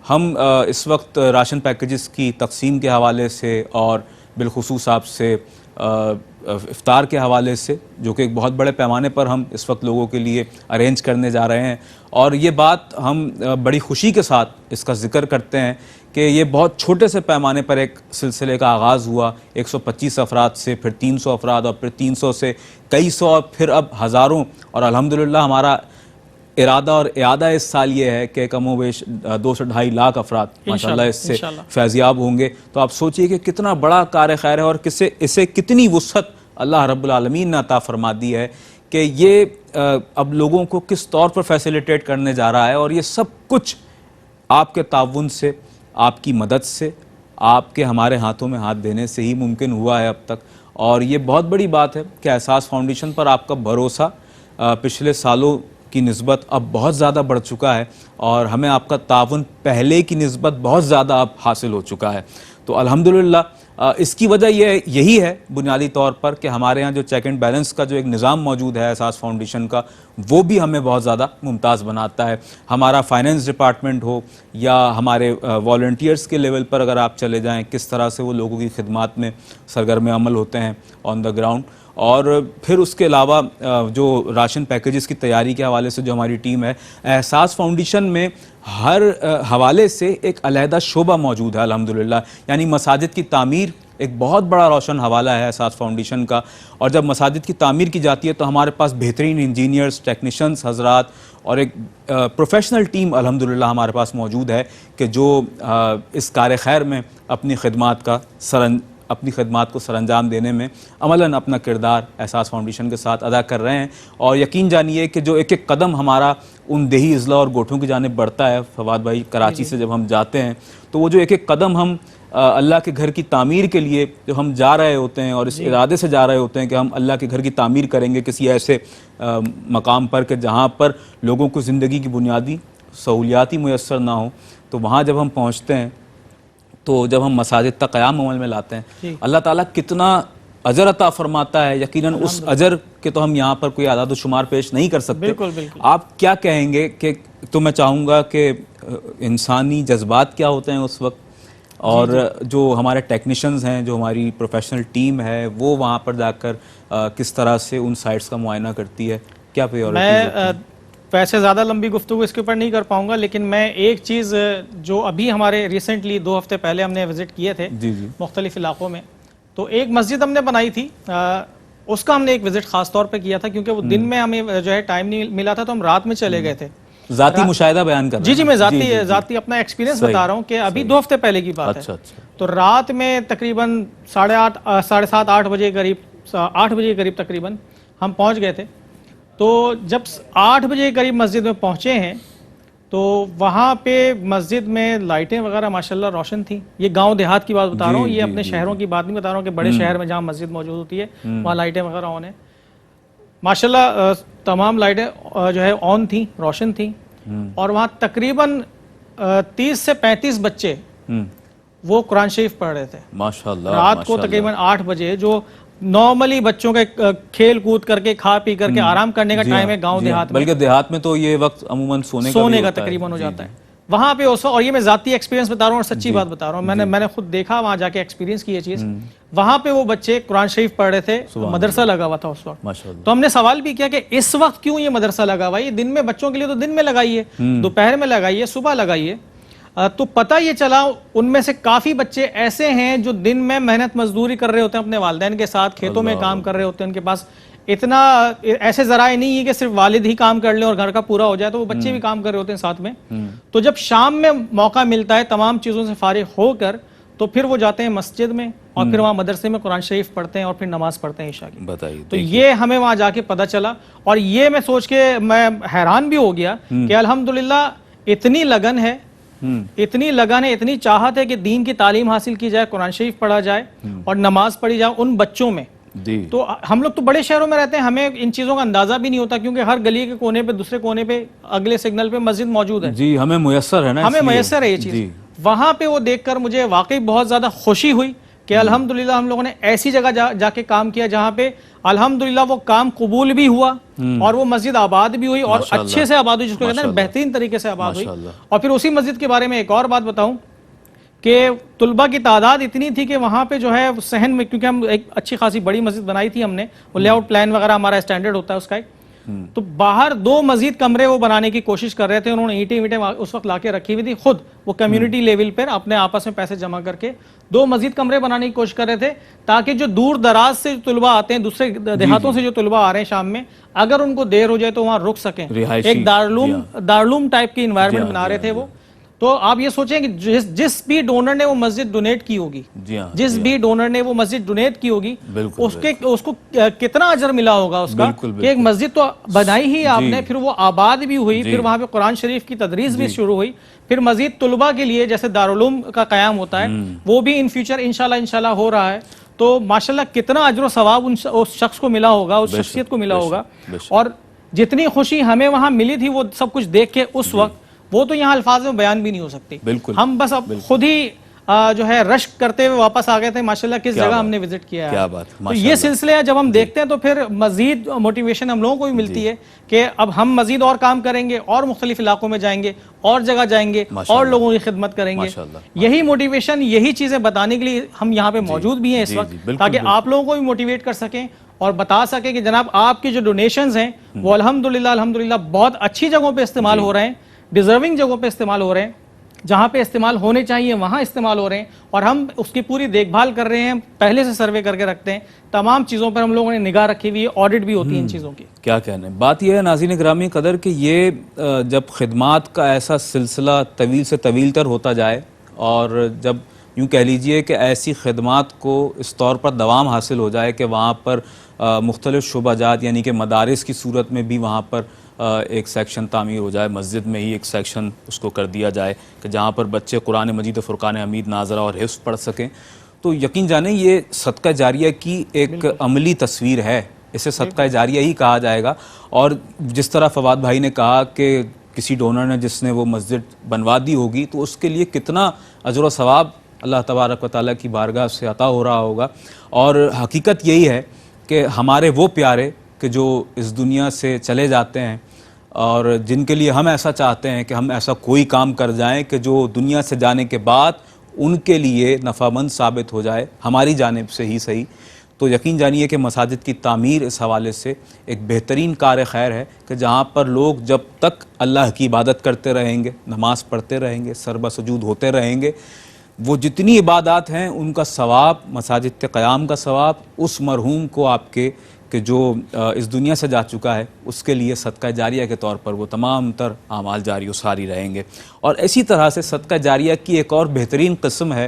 ہم اس وقت راشن پیکیجز کی تقسیم کے حوالے سے اور بالخصوص آپ سے افطار کے حوالے سے، جو کہ ایک بہت بڑے پیمانے پر ہم اس وقت لوگوں کے لیے ارینج کرنے جا رہے ہیں، اور یہ بات ہم بڑی خوشی کے ساتھ اس کا ذکر کرتے ہیں کہ یہ بہت چھوٹے سے پیمانے پر ایک سلسلے کا آغاز ہوا، 125 افراد سے، پھر 300 افراد، اور پھر 300 سے کئی سو، اور پھر اب ہزاروں، اور الحمدللہ ہمارا ارادہ اور اعادہ اس سال یہ ہے کہ کم و بیش 2 سے 2.5 لاکھ افراد ماشاءاللہ اس سے فیضیاب ہوں گے۔ تو آپ سوچئے کہ کتنا بڑا کار خیر ہے، اور اسے کتنی وسعت اللہ رب العالمین نے عطا فرما دی ہے کہ یہ اب لوگوں کو کس طور پر فیسیلیٹیٹ کرنے جا رہا ہے، اور یہ سب کچھ آپ کے تعاون سے، آپ کی مدد سے، آپ کے ہمارے ہاتھوں میں ہاتھ دینے سے ہی ممکن ہوا ہے اب تک۔ اور یہ بہت بڑی بات ہے کہ احساس فاؤنڈیشن پر آپ کا بھروسہ پچھلے سالوں کی نسبت اب بہت زیادہ بڑھ چکا ہے، اور ہمیں آپ کا تعاون پہلے کی نسبت بہت زیادہ اب حاصل ہو چکا ہے۔ تو الحمدللہ اس کی وجہ یہی ہے بنیادی طور پر کہ ہمارے ہاں جو چیک اینڈ بیلنس کا جو ایک نظام موجود ہے احساس فاؤنڈیشن کا، وہ بھی ہمیں بہت زیادہ ممتاز بناتا ہے۔ ہمارا فائنینس ڈپارٹمنٹ ہو یا ہمارے والنٹیئرس کے لیول پر اگر آپ چلے جائیں، کس طرح سے وہ لوگوں کی خدمات میں سرگرم عمل ہوتے ہیں آن دا گراؤنڈ، اور پھر اس کے علاوہ جو راشن پیکیجز کی تیاری کے حوالے سے جو ہماری ٹیم ہے، احساس فاؤنڈیشن میں ہر حوالے سے ایک علیحدہ شعبہ موجود ہے الحمدللہ۔ یعنی مساجد کی تعمیر ایک بہت بڑا روشن حوالہ ہے احساس فاؤنڈیشن کا، اور جب مساجد کی تعمیر کی جاتی ہے تو ہمارے پاس بہترین انجینئرز، ٹیکنیشنز حضرات اور ایک پروفیشنل ٹیم الحمدللہ ہمارے پاس موجود ہے کہ جو اس کار خیر میں اپنی خدمات کا سر اپنی خدمات کو سر انجام دینے میں عملاً اپنا کردار احساس فاؤنڈیشن کے ساتھ ادا کر رہے ہیں. اور یقین جانیے کہ جو ایک ایک قدم ہمارا ان دیہی اضلاع اور گوٹھوں کی جانب بڑھتا ہے فواد بھائی، کراچی سے جب ہم جاتے ہیں تو وہ جو ایک ایک قدم ہم اللہ کے گھر کی تعمیر کے لیے جو ہم جا رہے ہوتے ہیں اور اس ارادے سے جا رہے ہوتے ہیں کہ ہم اللہ کے گھر کی تعمیر کریں گے کسی ایسے مقام پر کہ جہاں پر لوگوں کو زندگی کی بنیادی سہولیات ہی میسر نہ ہوں، تو وہاں جب ہم پہنچتے ہیں تو جب ہم مساجد کا قیام عمل میں لاتے ہیں اللہ تعالیٰ کتنا اجر عطا فرماتا ہے. یقیناً اس اجر کے تو ہم یہاں پر کوئی اعداد و شمار پیش نہیں کر سکتے. بالکل بالکل. آپ کیا کہیں گے کہ تو میں چاہوں گا کہ انسانی جذبات کیا ہوتے ہیں اس وقت، اور جو ہمارے ٹیکنیشنز ہیں، جو ہماری پروفیشنل ٹیم ہے، وہ وہاں پر جا کر کس طرح سے ان سائٹس کا معائنہ کرتی ہے، کیا پریورٹیز؟ میں ویسے زیادہ لمبی گفتگو اس کے اوپر نہیں کر پاؤں گا، لیکن میں ایک چیز جو ابھی ہمارے ریسنٹلی 2 ہفتے پہلے ہم نے وزٹ کیے تھے مختلف علاقوں میں، تو ایک مسجد ہم نے بنائی تھی، اس کا ہم نے ایک وزٹ خاص طور پہ کیا تھا کیونکہ وہ دن میں ہمیں جو ہے ٹائم نہیں ملا تھا، تو ہم رات میں چلے گئے تھے. ذاتی مشاہدہ بیان کر رہے ہیں؟ جی میں ذاتی اپنا ایکسپیرینس بتا رہا ہوں کہ ابھی 2 ہفتے پہلے کی بات ہے. تو رات میں تقریباً 7:30 8 بجے قریب تقریباً ہم پہنچ گئے تھے. تو جب 8 بجے قریب مسجد میں پہنچے ہیں تو وہاں پہ مسجد میں لائٹیں وغیرہ ماشاءاللہ روشن تھیں. یہ گاؤں دیہات کی بات بتا رہا ہوں، یہ اپنے شہروں کی بات نہیں بتا رہا ہوں کہ بڑے شہر میں جہاں مسجد موجود ہوتی ہے وہاں لائٹیں وغیرہ آن ہیں. ماشاءاللہ تمام لائٹیں جو ہے آن تھیں، روشن تھیں، اور وہاں تقریباً 30 سے 35 بچے وہ قرآن شریف پڑھ رہے تھے ماشاءاللہ رات کو تقریباً 8 بجے. جو نارملی بچوں کے کھیل کود کر کے کھا پی کر کے آرام کرنے کا ٹائم ہے گاؤں دیہات میں، بلکہ دیہات میں تو یہ وقت عموماً سونے کا تقریباً ہو جاتا ہے. وہاں پہ اس وقت، اور یہ میں ذاتی ایکسپیرینس بتا رہا ہوں اور سچی بات بتا رہا ہوں، میں نے خود دیکھا وہاں جا کے ایکسپیرینس کی یہ چیز. وہاں پہ وہ بچے قرآن شریف پڑھ رہے تھے، مدرسہ لگا ہوا تھا اس وقت. تو ہم نے سوال بھی کیا کہ اس وقت کیوں یہ مدرسہ لگا ہوا ہے؟ یہ دن میں بچوں کے لیے تو دن میں لگائیے، دوپہر میں لگائیے، صبح لگائیے. تو پتہ یہ چلا ان میں سے کافی بچے ایسے ہیں جو دن میں محنت مزدوری کر رہے ہوتے ہیں اپنے والدین کے ساتھ، کھیتوں میں کام کر رہے ہوتے ہیں، ان کے پاس اتنا ایسے ذرائع نہیں ہے کہ صرف والد ہی کام کر لیں اور گھر کا پورا ہو جائے، تو وہ بچے بھی کام کر رہے ہوتے ہیں ساتھ میں. تو جب شام میں موقع ملتا ہے تمام چیزوں سے فارغ ہو کر، تو پھر وہ جاتے ہیں مسجد میں اور پھر وہاں مدرسے میں قرآن شریف پڑھتے ہیں اور پھر نماز پڑھتے ہیں عشاء کی. بتائیے. تو یہ ہمیں وہاں جا کے پتہ چلا، اور یہ میں سوچ کے میں حیران بھی ہو گیا کہ الحمدللہ اتنی لگن ہے، اتنی چاہت ہے کہ دین کی تعلیم حاصل کی جائے، قرآن شریف پڑھا جائے اور نماز پڑھی جائے ان بچوں میں. تو ہم لوگ تو بڑے شہروں میں رہتے ہیں، ہمیں ان چیزوں کا اندازہ بھی نہیں ہوتا کیونکہ ہر گلی کے کونے پہ، دوسرے کونے پہ، اگلے سگنل پہ مسجد موجود ہے. جی ہمیں میسر ہے نا، ہمیں میسر ہے یہ چیز. وہاں پہ وہ دیکھ کر مجھے واقعی بہت زیادہ خوشی ہوئی کہ الحمدللہ ہم لوگوں نے ایسی جگہ جا کے کام کیا جہاں پہ الحمدللہ وہ کام قبول بھی ہوا اور وہ مسجد آباد بھی ہوئی، اور اچھے سے آباد ہوئی، جس کو کہتے ہیں بہترین طریقے سے آباد ہوئی. اور پھر اسی مسجد کے بارے میں ایک اور بات بتاؤں کہ طلبہ کی تعداد اتنی تھی کہ وہاں پہ جو ہے صحن میں، کیونکہ ہم ایک اچھی خاصی بڑی مسجد بنائی تھی ہم نے، وہ لے آؤٹ پلان وغیرہ ہمارا اسٹینڈرڈ ہوتا ہے اس کا ایک، تو باہر 2 مزید کمرے وہ بنانے کی کوشش کر رہے تھے. انہوں نے اینٹیں اس وقت لا کے رکھی ہوئی تھی خود، وہ کمیونٹی لیول پر اپنے آپس میں پیسے جمع کر کے 2 مزید کمرے بنانے کی کوشش کر رہے تھے تاکہ جو دور دراز سے طلبہ آتے ہیں، دوسرے دیہاتوں سے جو طلبہ آ رہے ہیں شام میں، اگر ان کو دیر ہو جائے تو وہاں رک سکیں. ایک دارالعلوم ٹائپ کی انوائرمنٹ بنا رہے تھے وہ. تو آپ یہ سوچیں کہ جس بھی ڈونر نے وہ مسجد ڈونیٹ کی ہوگی، جس بھی ڈونر نے وہ مسجد ڈونیٹ کی ہوگی، اس کو کتنا اجر ملا ہوگا اس کا کہ ایک مسجد تو بنائی ہی آپ نے، پھر وہ آباد بھی ہوئی، پھر وہاں پہ قرآن شریف کی تدریس بھی شروع ہوئی، پھر مزید طلبہ کے لیے جیسے دارالعلوم کا قیام ہوتا ہے وہ بھی ان فیوچر انشاءاللہ ہو رہا ہے. تو ماشاءاللہ کتنا اجر و ثواب اس شخص کو ملا ہوگا، اس شخصیت کو ملا ہوگا. اور جتنی خوشی ہمیں وہاں ملی تھی وہ سب کچھ دیکھ کے اس وقت، وہ تو یہاں الفاظ میں بیان بھی نہیں ہو سکتی. ہم بس اب خود ہی جو ہے رشک کرتے ہوئے واپس آ گئے تھے. ماشاءاللہ کس جگہ ہم نے وزٹ کیا ہے. تو یہ سلسلے جب ہم دیکھتے ہیں تو پھر مزید موٹیویشن ہم لوگوں کو بھی ملتی ہے کہ اب ہم مزید اور کام کریں گے، اور مختلف علاقوں میں جائیں گے، اور جگہ جائیں گے، اور لوگوں کی خدمت کریں گے. یہی موٹیویشن، یہی چیزیں بتانے کے لیے ہم یہاں پہ موجود بھی ہیں اس وقت، تاکہ آپ لوگوں کو بھی موٹیویٹ کر سکیں اور بتا سکیں کہ جناب آپ کی جو ڈونیشنز ہیں وہ الحمدللہ بہت اچھی جگہوں پہ استعمال ہو رہے ہیں، ڈیزرونگ جگہوں پہ استعمال ہو رہے ہیں، جہاں پہ استعمال ہونے چاہیے وہاں استعمال ہو رہے ہیں، اور ہم اس کی پوری دیکھ بھال کر رہے ہیں، پہلے سے سروے کر کے رکھتے ہیں. تمام چیزوں پر ہم لوگوں نے نگاہ رکھی ہوئی ہے، آڈٹ بھی ہوتی ہے ان چیزوں کی. کیا کہنا ہے. بات یہ ہے ناظرین گرامی قدر کہ یہ جب خدمات کا ایسا سلسلہ طویل سے طویل تر ہوتا جائے، اور جب یوں کہہ لیجئے کہ ایسی خدمات کو اس طور پر دوام حاصل ہو جائے کہ وہاں پر مختلف شعبہ جات یعنی کہ مدارس کی صورت میں بھی وہاں پر ایک سیکشن تعمیر ہو جائے، مسجد میں ہی ایک سیکشن اس کو کر دیا جائے کہ جہاں پر بچے قرآن مجید و فرقان حمید ناظرہ اور حفظ پڑھ سکیں، تو یقین جانیں یہ صدقہ جاریہ کی ایک عملی تصویر ہے، اسے صدقہ جاریہ ہی کہا جائے گا۔ اور جس طرح فواد بھائی نے کہا کہ کسی ڈونر نے جس نے وہ مسجد بنوا دی ہوگی تو اس کے لیے کتنا اجر و ثواب اللہ تبارک و تعالیٰ کی بارگاہ سے عطا ہو رہا ہوگا۔ اور حقیقت یہی ہے کہ ہمارے وہ پیارے کہ جو اس دنیا سے چلے جاتے ہیں اور جن کے لیے ہم ایسا چاہتے ہیں کہ ہم ایسا کوئی کام کر جائیں کہ جو دنیا سے جانے کے بعد ان کے لیے نفع مند ثابت ہو جائے ہماری جانب سے ہی صحیح، تو یقین جانیے کہ مساجد کی تعمیر اس حوالے سے ایک بہترین کار خیر ہے کہ جہاں پر لوگ جب تک اللہ کی عبادت کرتے رہیں گے، نماز پڑھتے رہیں گے، سر بسجود ہوتے رہیں گے، وہ جتنی عبادات ہیں ان کا ثواب، مساجد کے قیام کا ثواب اس مرحوم کو آپ کے کہ جو اس دنیا سے جا چکا ہے اس کے لیے صدقہ جاریہ کے طور پر وہ تمام تر اعمال جاری و ساری رہیں گے۔ اور اسی طرح سے صدقہ جاریہ کی ایک اور بہترین قسم ہے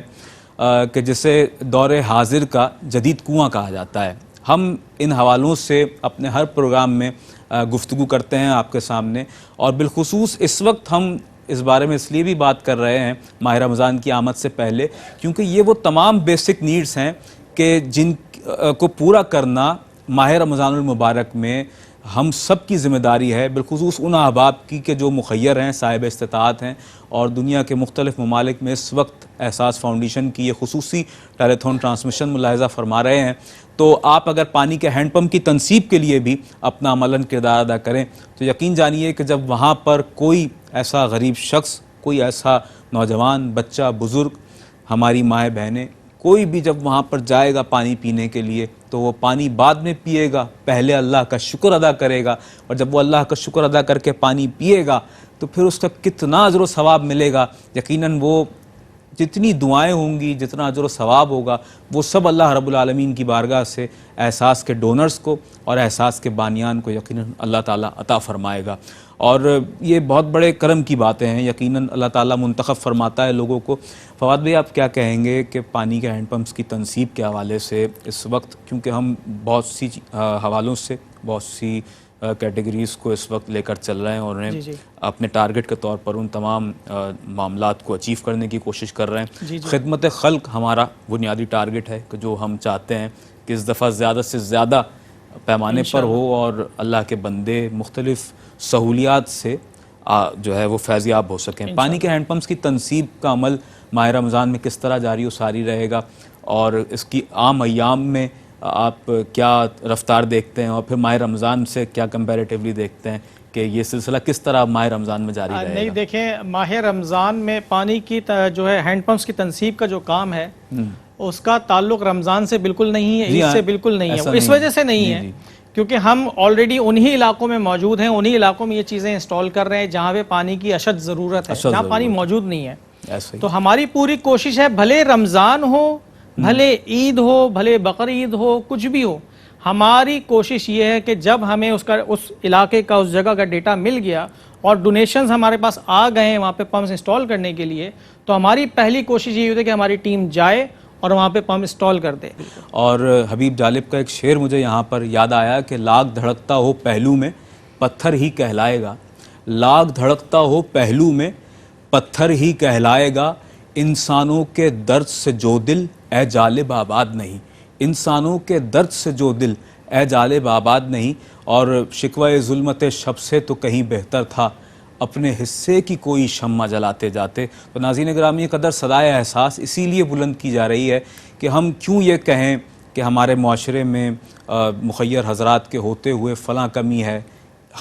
کہ جسے دور حاضر کا جدید کنواں کہا جاتا ہے۔ ہم ان حوالوں سے اپنے ہر پروگرام میں گفتگو کرتے ہیں آپ کے سامنے، اور بالخصوص اس وقت ہم اس بارے میں اس لیے بھی بات کر رہے ہیں ماہ رمضان کی آمد سے پہلے کیونکہ یہ وہ تمام بیسک نیڈز ہیں کہ جن کو پورا کرنا ماہ رمضان المبارک میں ہم سب کی ذمہ داری ہے، بالخصوص ان احباب کی کہ جو مخیر ہیں، صاحب استطاعت ہیں، اور دنیا کے مختلف ممالک میں اس وقت احساس فاؤنڈیشن کی یہ خصوصی ٹیلیتھون ٹرانسمیشن ملاحظہ فرما رہے ہیں۔ تو آپ اگر پانی کے ہینڈ پمپ کی تنصیب کے لیے بھی اپنا عملاً کردار ادا کریں تو یقین جانیے کہ جب وہاں پر کوئی ایسا غریب شخص، کوئی ایسا نوجوان، بچہ، بزرگ، ہماری مائیں بہنیں، کوئی بھی جب وہاں پر جائے گا پانی پینے کے لیے تو وہ پانی بعد میں پیے گا، پہلے اللہ کا شکر ادا کرے گا، اور جب وہ اللہ کا شکر ادا کر کے پانی پیے گا تو پھر اس کا کتنا اجر و ثواب ملے گا۔ یقیناً وہ جتنی دعائیں ہوں گی، جتنا اجر و ثواب ہوگا، وہ سب اللہ رب العالمین کی بارگاہ سے احساس کے ڈونرز کو اور احساس کے بانیان کو یقیناً اللہ تعالیٰ عطا فرمائے گا۔ اور یہ بہت بڑے کرم کی باتیں ہیں، یقیناً اللہ تعالیٰ منتخب فرماتا ہے لوگوں کو۔ فواد بھائی آپ کیا کہیں گے کہ پانی کے ہینڈ پمپس کی تنصیب کے حوالے سے اس وقت، کیونکہ ہم بہت سی حوالوں سے بہت سی کیٹیگریز کو اس وقت لے کر چل رہے ہیں اور انہیں اپنے ٹارگٹ کے طور پر ان تمام معاملات کو اچیو کرنے کی کوشش کر رہے ہیں۔ خدمت خلق hمارا بنیادی ٹارگٹ ہے کہ جو ہم چاہتے ہیں کہ اس دفعہ زیادہ سے زیادہ پیمانے پر ہو اور اللہ کے بندے مختلف سہولیات سے جو ہے وہ فیضیاب ہو سکیں۔ پانی کے ہینڈ پمپس کی تنصیب کا عمل ماہ رمضان میں کس طرح جاری و ساری رہے گا اور اس کی عام ایام میں آپ کیا رفتار دیکھتے ہیں، اور پھر ماہ رمضان سے کیا کمپیریٹیولی دیکھتے ہیں کہ یہ سلسلہ کس طرح ماہ رمضان میں جاری رہے گا؟ نہیں دیکھیں، ماہ رمضان میں پانی کی جو ہے ہینڈ پمپس کی تنصیب کا جو کام ہے اس کا تعلق رمضان سے بالکل نہیں ہے، عید سے بالکل نہیں ہے۔ اس وجہ سے نہیں ہے کیونکہ ہم آلریڈی انہی علاقوں میں موجود ہیں، انہی علاقوں میں یہ چیزیں انسٹال کر رہے ہیں جہاں پہ پانی کی اشد ضرورت ہے، جہاں پانی موجود نہیں ہے۔ تو ہماری پوری کوشش ہے، بھلے رمضان ہو، بھلے عید ہو، بھلے بقرعید ہو، کچھ بھی ہو، ہماری کوشش یہ ہے کہ جب ہمیں اس علاقے کا، اس جگہ کا ڈیٹا مل گیا اور ڈونیشنز ہمارے پاس آ گئے ہیں وہاں پہ پمپس انسٹال کرنے کے لیے، تو ہماری پہلی کوشش یہ ہوتی ہے کہ ہماری ٹیم جائے اور وہاں پہ پمپ انسٹال کر دے۔ اور حبیب جالب کا ایک شعر مجھے یہاں پر یاد آیا کہ لاکھ دھڑکتا ہو پہلو میں پتھر ہی کہلائے گا، لاکھ دھڑکتا ہو پہلو میں پتھر ہی کہلائے گا، انسانوں کے درد سے جو دل اے جالب آباد نہیں، انسانوں کے درد سے جو دل اے جالب آباد نہیں۔ اور شکوہ ظلمت شب سے تو کہیں بہتر تھا، اپنے حصے کی کوئی شمع جلاتے جاتے۔ تو ناظرین گرامی قدر صدائے احساس اسی لیے بلند کی جا رہی ہے کہ ہم کیوں یہ کہیں کہ ہمارے معاشرے میں مخیر حضرات کے ہوتے ہوئے فلاں کمی ہے،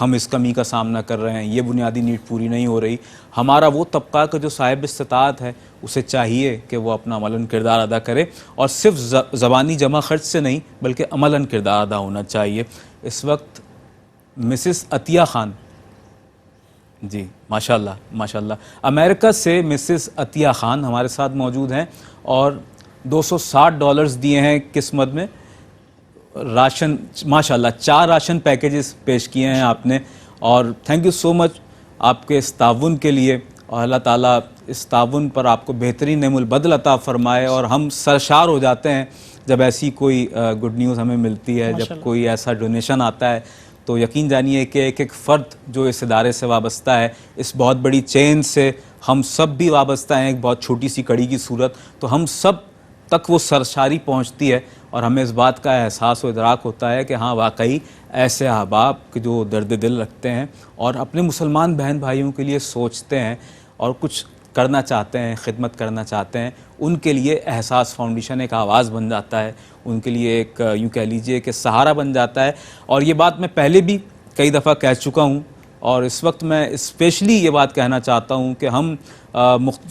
ہم اس کمی کا سامنا کر رہے ہیں، یہ بنیادی نیڈ پوری نہیں ہو رہی۔ ہمارا وہ طبقہ کہ جو صاحب استطاعت ہے اسے چاہیے کہ وہ اپنا عملاً کردار ادا کرے، اور صرف زبانی جمع خرچ سے نہیں بلکہ عملاً کردار ادا ہونا چاہیے۔ اس وقت مسز عطیہ خان، جی ماشاءاللہ ماشاءاللہ، امریکہ سے مسز عطیہ خان ہمارے ساتھ موجود ہیں اور $260 دیے ہیں قسمت میں راشن، ماشاءاللہ 4 راشن پیکیجز پیش کیے ہیں آپ نے، اور تھینک یو سو مچ آپ کے اس تعاون کے لیے، اور اللہ تعالیٰ اس تعاون پر آپ کو بہترین نعم البدل عطا فرمائے، اور ہم سرشار ہو جاتے ہیں جب ایسی کوئی گڈ نیوز ہمیں ملتی ہے، جب کوئی ایسا ڈونیشن آتا ہے، تو یقین جانیے کہ ایک ایک فرد جو اس ادارے سے وابستہ ہے، اس بہت بڑی چین سے ہم سب بھی وابستہ ہیں، ایک بہت چھوٹی سی کڑی کی صورت، تو ہم سب تک وہ سرشاری پہنچتی ہے، اور ہمیں اس بات کا احساس و ادراک ہوتا ہے کہ ہاں واقعی ایسے احباب کے جو درد دل رکھتے ہیں اور اپنے مسلمان بہن بھائیوں کے لیے سوچتے ہیں اور کچھ کرنا چاہتے ہیں، خدمت کرنا چاہتے ہیں، ان کے لیے احساس فاؤنڈیشن ایک آواز بن جاتا ہے، ان کے لیے ایک یوں کہہ لیجئے کہ سہارا بن جاتا ہے۔ اور یہ بات میں پہلے بھی کئی دفعہ کہہ چکا ہوں، اور اس وقت میں اسپیشلی یہ بات کہنا چاہتا ہوں کہ ہم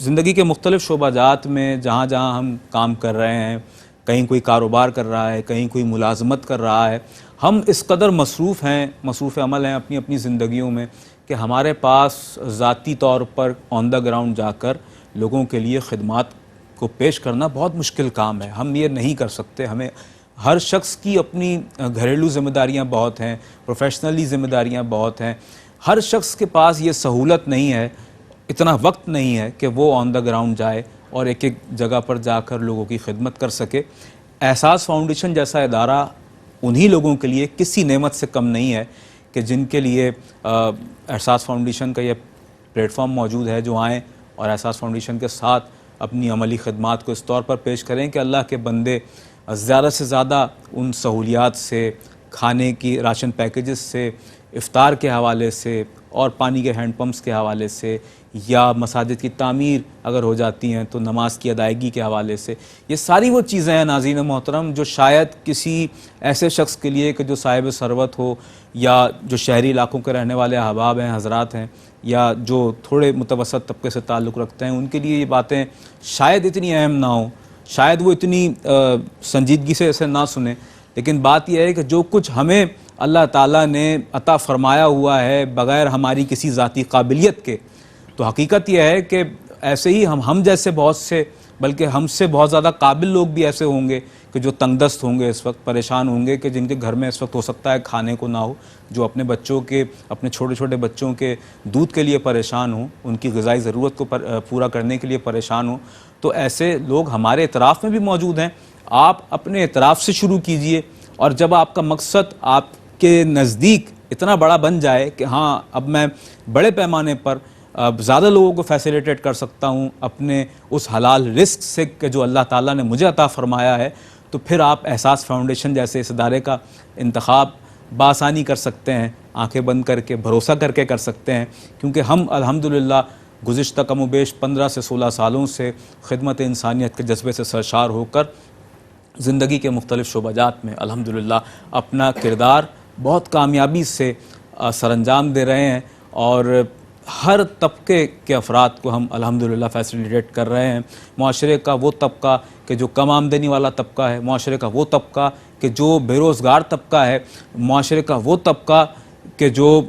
زندگی کے مختلف شعبہ جات میں جہاں جہاں ہم کام کر رہے ہیں، کہیں کوئی کاروبار کر رہا ہے، کہیں کوئی ملازمت کر رہا ہے، ہم اس قدر مصروف عمل ہیں اپنی اپنی زندگیوں میں کہ ہمارے پاس ذاتی طور پر آن دا گراؤنڈ جا کر لوگوں کے لیے خدمات کو پیش کرنا بہت مشکل کام ہے۔ ہم یہ نہیں کر سکتے، ہمیں ہر شخص کی اپنی گھریلو ذمہ داریاں بہت ہیں، پروفیشنلی ذمہ داریاں بہت ہیں، ہر شخص کے پاس یہ سہولت نہیں ہے، اتنا وقت نہیں ہے کہ وہ آن دا گراؤنڈ جائے اور ایک ایک جگہ پر جا کر لوگوں کی خدمت کر سکے۔ احساس فاؤنڈیشن جیسا ادارہ انہی لوگوں کے لیے کسی نعمت سے کم نہیں ہے کہ جن کے لیے احساس فاؤنڈیشن کا یہ پلیٹ فارم موجود ہے، جو آئیں اور احساس فاؤنڈیشن کے ساتھ اپنی عملی خدمات کو اس طور پر پیش کریں کہ اللہ کے بندے زیادہ سے زیادہ ان سہولیات سے، کھانے کی راشن پیکیجز سے، افطار کے حوالے سے اور پانی کے ہینڈ پمپس کے حوالے سے، یا مساجد کی تعمیر اگر ہو جاتی ہیں تو نماز کی ادائیگی کے حوالے سے، یہ ساری وہ چیزیں ہیں ناظرین محترم جو شاید کسی ایسے شخص کے لیے کہ جو صاحب ثروت ہو، یا جو شہری علاقوں کے رہنے والے احباب ہیں، حضرات ہیں، یا جو تھوڑے متوسط طبقے سے تعلق رکھتے ہیں، ان کے لیے یہ باتیں شاید اتنی اہم نہ ہوں، شاید وہ اتنی سنجیدگی سے اسے نہ سنیں، لیکن بات یہ ہے کہ جو کچھ ہمیں اللہ تعالیٰ نے عطا فرمایا ہوا ہے بغیر ہماری کسی ذاتی قابلیت کے، تو حقیقت یہ ہے کہ ایسے ہی ہم جیسے بہت سے، بلکہ ہم سے بہت زیادہ قابل لوگ بھی ایسے ہوں گے کہ جو تنگ دست ہوں گے، اس وقت پریشان ہوں گے، کہ جن کے گھر میں اس وقت ہو سکتا ہے کھانے کو نہ ہو، جو اپنے بچوں کے، اپنے چھوٹے چھوٹے بچوں کے دودھ کے لیے پریشان ہوں، ان کی غذائی ضرورت کو پورا کرنے کے لیے پریشان ہوں، تو ایسے لوگ ہمارے اطراف میں بھی موجود ہیں۔ آپ اپنے اطراف سے شروع کیجئے، اور جب آپ کا مقصد آپ کے نزدیک اتنا بڑا بن جائے کہ ہاں اب میں بڑے پیمانے پر زیادہ لوگوں کو فیسیلیٹیٹ کر سکتا ہوں اپنے اس حلال رزق سے کہ جو اللہ تعالیٰ نے مجھے عطا فرمایا ہے، تو پھر آپ احساس فاؤنڈیشن جیسے اس ادارے کا انتخاب بآسانی کر سکتے ہیں، آنکھیں بند کر کے، بھروسہ کر کے کر سکتے ہیں، کیونکہ ہم الحمدللہ گزشتہ کم و بیش 15 سے 16 سالوں سے خدمت انسانیت کے جذبے سے سرشار ہو کر زندگی کے مختلف شعبہ جات میں الحمدللہ اپنا کردار بہت کامیابی سے سر انجام دے رہے ہیں، اور ہر طبقے کے افراد کو ہم الحمدللہ فیسیلیٹیٹ کر رہے ہیں۔ معاشرے کا وہ طبقہ کہ جو کم آمدنی والا طبقہ ہے، معاشرے کا وہ طبقہ کہ جو بے روزگار طبقہ ہے، معاشرے کا وہ طبقہ کہ جو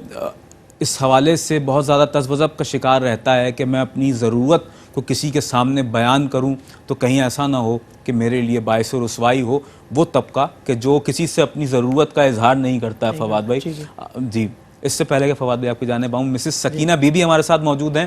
اس حوالے سے بہت زیادہ تذبذب کا شکار رہتا ہے کہ میں اپنی ضرورت کو کسی کے سامنے بیان کروں تو کہیں ایسا نہ ہو کہ میرے لیے باعث رسوائی ہو، وہ طبقہ کہ جو کسی سے اپنی ضرورت کا اظہار نہیں کرتا ہے۔ فواد بھائی جی، اس سے پہلے کہ فواد بھائی آپ کی جانب آؤں، مسز سکینہ بی بی ہمارے ساتھ موجود ہیں،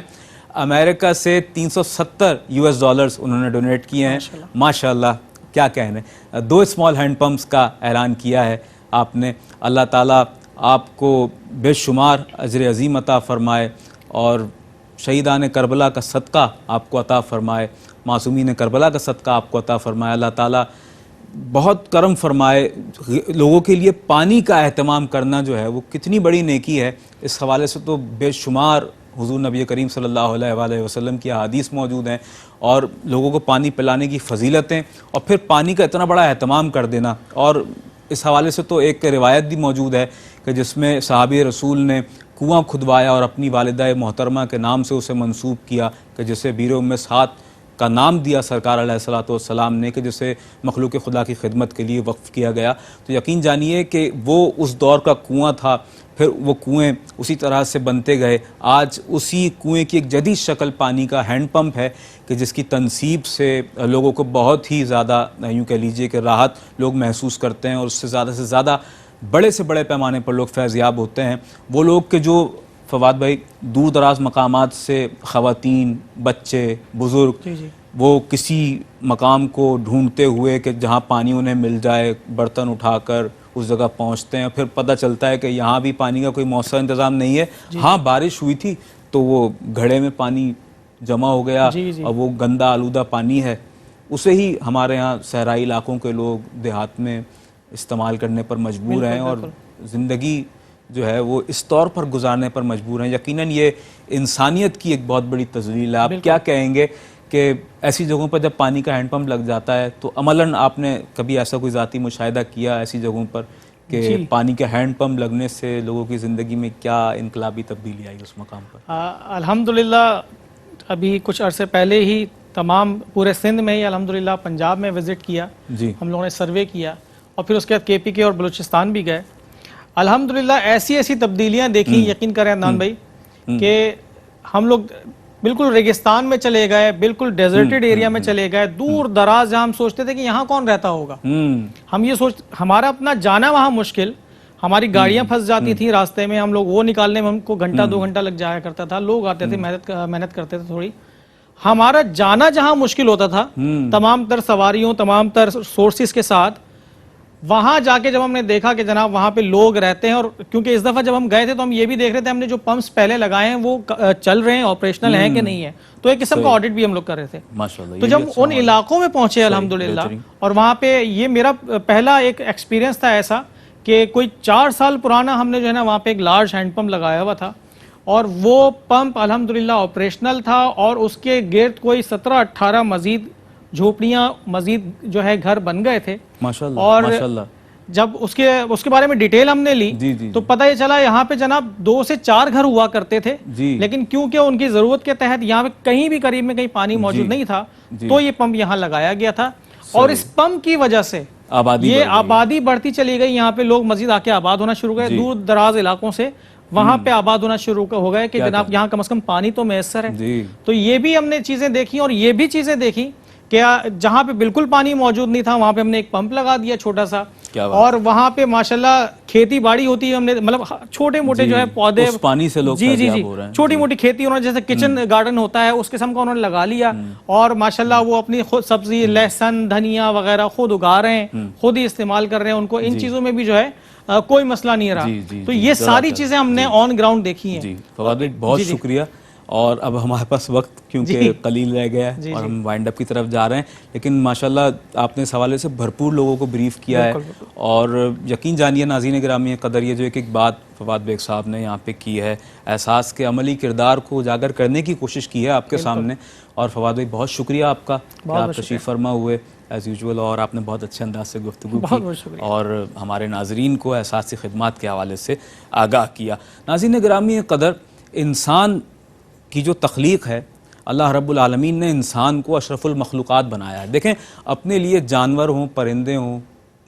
امریکہ سے $370 انہوں نے ڈونیٹ کیے ہیں، ماشاءاللہ کیا کہنے، 2 اسمال ہینڈ پمپس کا اعلان کیا ہے آپ نے۔ اللہ تعالیٰ آپ کو بے شمار اجر عظیم عطا فرمائے، اور شہیدان کربلا کا صدقہ آپ کو عطا فرمائے، معصومین کربلا کا صدقہ آپ کو عطا فرمائے، اللہ تعالیٰ بہت کرم فرمائے۔ لوگوں کے لیے پانی کا اہتمام کرنا جو ہے وہ کتنی بڑی نیکی ہے، اس حوالے سے تو بے شمار حضور نبی کریم صلی اللہ علیہ وآلہ وسلم کی احادیث موجود ہیں، اور لوگوں کو پانی پلانے کی فضیلتیں، اور پھر پانی کا اتنا بڑا اہتمام کر دینا۔ اور اس حوالے سے تو ایک روایت بھی موجود ہے کہ جس میں صحابی رسول نے کنواں کھدوایا اور اپنی والدہ محترمہ کے نام سے اسے منسوب کیا، کہ جسے بیر ام سعد کا نام دیا سرکار علیہ الصلوۃ والسلام نے، کہ جسے مخلوق خدا کی خدمت کے لیے وقف کیا گیا۔ تو یقین جانیے کہ وہ اس دور کا کنواں تھا، پھر وہ کنویں اسی طرح سے بنتے گئے، آج اسی کنویں کی ایک جدید شکل پانی کا ہینڈ پمپ ہے کہ جس کی تنصیب سے لوگوں کو بہت ہی زیادہ یوں کہہ لیجئے کہ راحت لوگ محسوس کرتے ہیں، اور اس سے زیادہ بڑے پیمانے پر لوگ فیض یاب ہوتے ہیں۔ وہ لوگ کہ جو فواد بھائی دور دراز مقامات سے خواتین، بچے، بزرگ جی جی وہ کسی مقام کو ڈھونڈتے ہوئے کہ جہاں پانی انہیں مل جائے برتن اٹھا کر اس جگہ پہنچتے ہیں، پھر پتہ چلتا ہے کہ یہاں بھی پانی کا کوئی مؤثر انتظام نہیں ہے. ہاں بارش ہوئی تھی تو وہ گھڑے میں پانی جمع ہو گیا جی جی اور وہ گندا آلودہ پانی ہے، اسے ہی ہمارے یہاں صحرائی علاقوں کے لوگ دیہات میں استعمال کرنے پر مجبور ہیں اور زندگی جو ہے وہ اس طور پر گزارنے پر مجبور ہیں. یقیناً یہ انسانیت کی ایک بہت بڑی تذلیل ہے. آپ کیا کہیں گے کہ ایسی جگہوں پر جب پانی کا ہینڈ پمپ لگ جاتا ہے تو عملاً آپ نے کبھی ایسا کوئی ذاتی مشاہدہ کیا ایسی جگہوں پر کہ پانی کے ہینڈ پمپ لگنے سے لوگوں کی زندگی میں کیا انقلابی تبدیلی آئی اس مقام پر؟ الحمدللہ ابھی کچھ عرصے پہلے ہی تمام پورے سندھ میں ہی الحمدللہ پنجاب میں وزٹ کیا، جی ہم لوگوں نے سروے کیا اور پھر اس کے بعد KPK اور بلوچستان بھی گئے. الحمدللہ ایسی تبدیلیاں دیکھیں، یقین کریں عدنان بھائی کہ ہم لوگ بالکل ریگستان میں چلے گئے، بالکل ڈیزرٹڈ ایریا میں چلے گئے، دور دراز جہاں ہم سوچتے تھے کہ یہاں کون رہتا ہوگا. ہم یہ ہمارا اپنا جانا وہاں مشکل، ہماری گاڑیاں پھنس جاتی تھیں راستے میں، ہم لوگ وہ نکالنے میں ہم کو گھنٹہ 2 گھنٹہ لگ جایا کرتا تھا، لوگ آتے تھے محنت کرتے تھے تھوڑی. ہمارا جانا جہاں مشکل ہوتا تھا تمام تر سواریوں تمام تر سورسز کے ساتھ، وہاں جا کے جب ہم نے دیکھا کہ جناب وہاں پہ لوگ رہتے ہیں، اور کیونکہ اس دفعہ جب ہم گئے تھے تو ہم یہ بھی دیکھ رہے تھے ہم نے جو پمپس پہلے لگائے ہیں وہ چل رہے ہیں، آپریشنل ہیں کہ نہیں ہے، تو ایک قسم کا آڈٹ بھی ہم لوگ کر رہے تھے. ماشاءاللہ. تو جب ان علاقوں میں پہنچے الحمدللہ، اور وہاں پہ یہ میرا پہلا ایک ایکسپیرینس تھا ایسا کہ کوئی 4 سال پرانا ہم نے جو ہے نا وہاں پہ ایک لارج ہینڈ پمپ لگایا ہوا تھا، اور وہ پمپ الحمدللہ آپریشنل تھا، اور اس کے گرد کوئی 17-18 مزید جھوپڑیاں مزید جو ہے گھر بن گئے تھے. ماشاءاللہ اور ماشاءاللہ. جب اس کے بارے میں ڈیٹیل ہم نے لی تو پتہ یہ چلا یہاں پہ جناب 2 سے 4 گھر ہوا کرتے تھے، لیکن کیونکہ ان کی ضرورت کے تحت یہاں پہ کہیں بھی قریب میں کہیں پانی موجود نہیں تھا تو یہ پمپ یہاں لگایا گیا تھا، اور اس پمپ کی وجہ سے یہ آبادی بڑھتی چلی گئی. یہاں پہ لوگ مزید آ کے آباد ہونا شروع گئے، دور دراز علاقوں سے وہاں پہ آباد ہونا شروع ہو گئے کہ جناب یہاں کم از کم پانی تو میسر ہے. تو یہ بھی ہم نے چیزیں دیکھی، اور یہ بھی چیزیں دیکھی کہ جہاں پہ بالکل پانی موجود نہیں تھا وہاں پہ ہم نے ایک پمپ لگا دیا چھوٹا سا، اور وہاں پہ ماشاءاللہ کھیتی باڑی ہوتی ہے، ہم نے مطلب چھوٹے موٹے جو ہے پودے اس پانی سے لوگ فیضیاب ہو رہے ہیں، چھوٹی موٹی کھیتی انہوں نے جیسے کچن گارڈن ہوتا ہے اس قسم کا انہوں نے لگا لیا، اور ماشاءاللہ وہ اپنی خود سبزی لہسن دھنیا وغیرہ خود اگا رہے ہیں، خود ہی استعمال کر رہے ہیں. ان کو ان چیزوں میں بھی جو ہے کوئی مسئلہ نہیں رہا. تو یہ ساری چیزیں ہم نے آن گراؤنڈ دیکھی ہیں. جی فواد بھائی بہت شکریہ. اور اب ہمارے پاس وقت کیونکہ قلیل رہ گیا ہے اور ہم وائنڈ اپ کی طرف جا رہے ہیں، لیکن ماشاءاللہ آپ نے اس حوالے سے بھرپور لوگوں کو بریف کیا ہے، اور یقین جانیے ناظرین گرامی قدر یہ جو ایک بات فواد بیگ صاحب نے یہاں پہ کی ہے، احساس کے عملی کردار کو اجاگر کرنے کی کوشش کی ہے آپ کے سامنے. اور فواد بھائی بہت شکریہ آپ کا کہ آپ تشریف فرما ہوئے ایز یوزول، اور آپ نے بہت اچھے انداز سے گفتگو کی اور ہمارے ناظرین کو احساسی خدمات کے حوالے سے آگاہ کیا. ناظرین گرامی قدر، انسان کی جو تخلیق ہے، اللہ رب العالمین نے انسان کو اشرف المخلوقات بنایا ہے. دیکھیں اپنے لیے جانور ہوں، پرندے ہوں،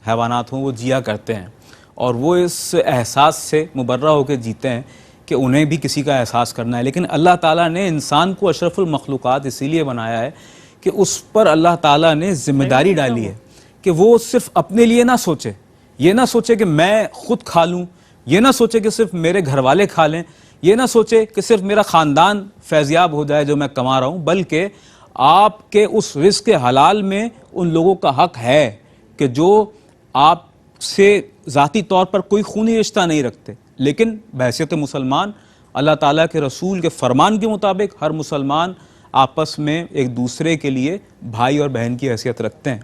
حیوانات ہوں، وہ جیا کرتے ہیں اور وہ اس احساس سے مبرہ ہو کے جیتے ہیں کہ انہیں بھی کسی کا احساس کرنا ہے. لیکن اللہ تعالیٰ نے انسان کو اشرف المخلوقات اسی لیے بنایا ہے کہ اس پر اللہ تعالیٰ نے ذمہ داری ڈالی ہے کہ وہ صرف اپنے لیے نہ سوچے، یہ نہ سوچے کہ میں خود کھا لوں، یہ نہ سوچے کہ صرف میرے گھر والے کھا لیں، یہ نہ سوچے کہ صرف میرا خاندان فیضیاب ہو جائے جو میں کما رہا ہوں، بلکہ آپ کے اس رزق حلال میں ان لوگوں کا حق ہے کہ جو آپ سے ذاتی طور پر کوئی خونی رشتہ نہیں رکھتے، لیکن بحیثیت مسلمان اللہ تعالیٰ کے رسول کے فرمان کے مطابق ہر مسلمان آپس میں ایک دوسرے کے لیے بھائی اور بہن کی حیثیت رکھتے ہیں.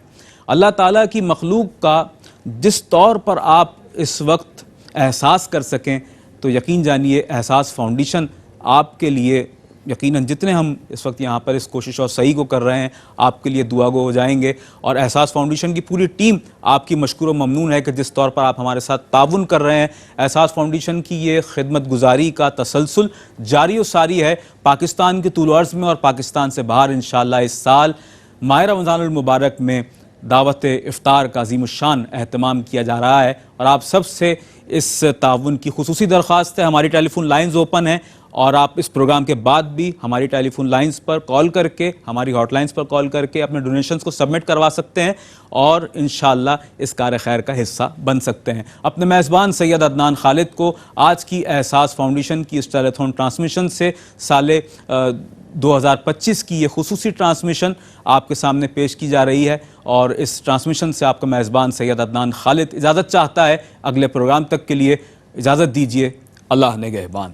اللہ تعالیٰ کی مخلوق کا جس طور پر آپ اس وقت احساس کر سکیں تو یقین جانیے احساس فاؤنڈیشن آپ کے لیے، یقیناً جتنے ہم اس وقت یہاں پر اس کوشش اور صحیح کو کر رہے ہیں آپ کے لیے دعا گو ہو جائیں گے، اور احساس فاؤنڈیشن کی پوری ٹیم آپ کی مشکور و ممنون ہے کہ جس طور پر آپ ہمارے ساتھ تعاون کر رہے ہیں. احساس فاؤنڈیشن کی یہ خدمت گزاری کا تسلسل جاری و ساری ہے پاکستان کے طول و عرض میں اور پاکستان سے باہر. انشاءاللہ اس سال ماہ رمضان المبارک میں دعوت افطار کا عظیم الشان اہتمام کیا جا رہا ہے، اور آپ سب سے اس تعاون کی خصوصی درخواست ہے. ہماری ٹیلی فون لائنز اوپن ہیں اور آپ اس پروگرام کے بعد بھی ہماری ٹیلی فون لائنز پر کال کر کے، ہماری ہاٹ لائنز پر کال کر کے اپنے ڈونیشنز کو سبمٹ کروا سکتے ہیں اور انشاءاللہ اس کار خیر کا حصہ بن سکتے ہیں. اپنے میزبان سید عدنان خالد کو آج کی احساس فاؤنڈیشن کی اس ٹیلیتھون ٹرانسمیشن سے سال 2025 کی یہ خصوصی ٹرانسمیشن آپ کے سامنے پیش کی جا رہی ہے، اور اس ٹرانسمیشن سے آپ کا میزبان سید عدنان خالد اجازت چاہتا ہے. اگلے پروگرام تک کے لیے اجازت دیجیے. اللہ نگہبان.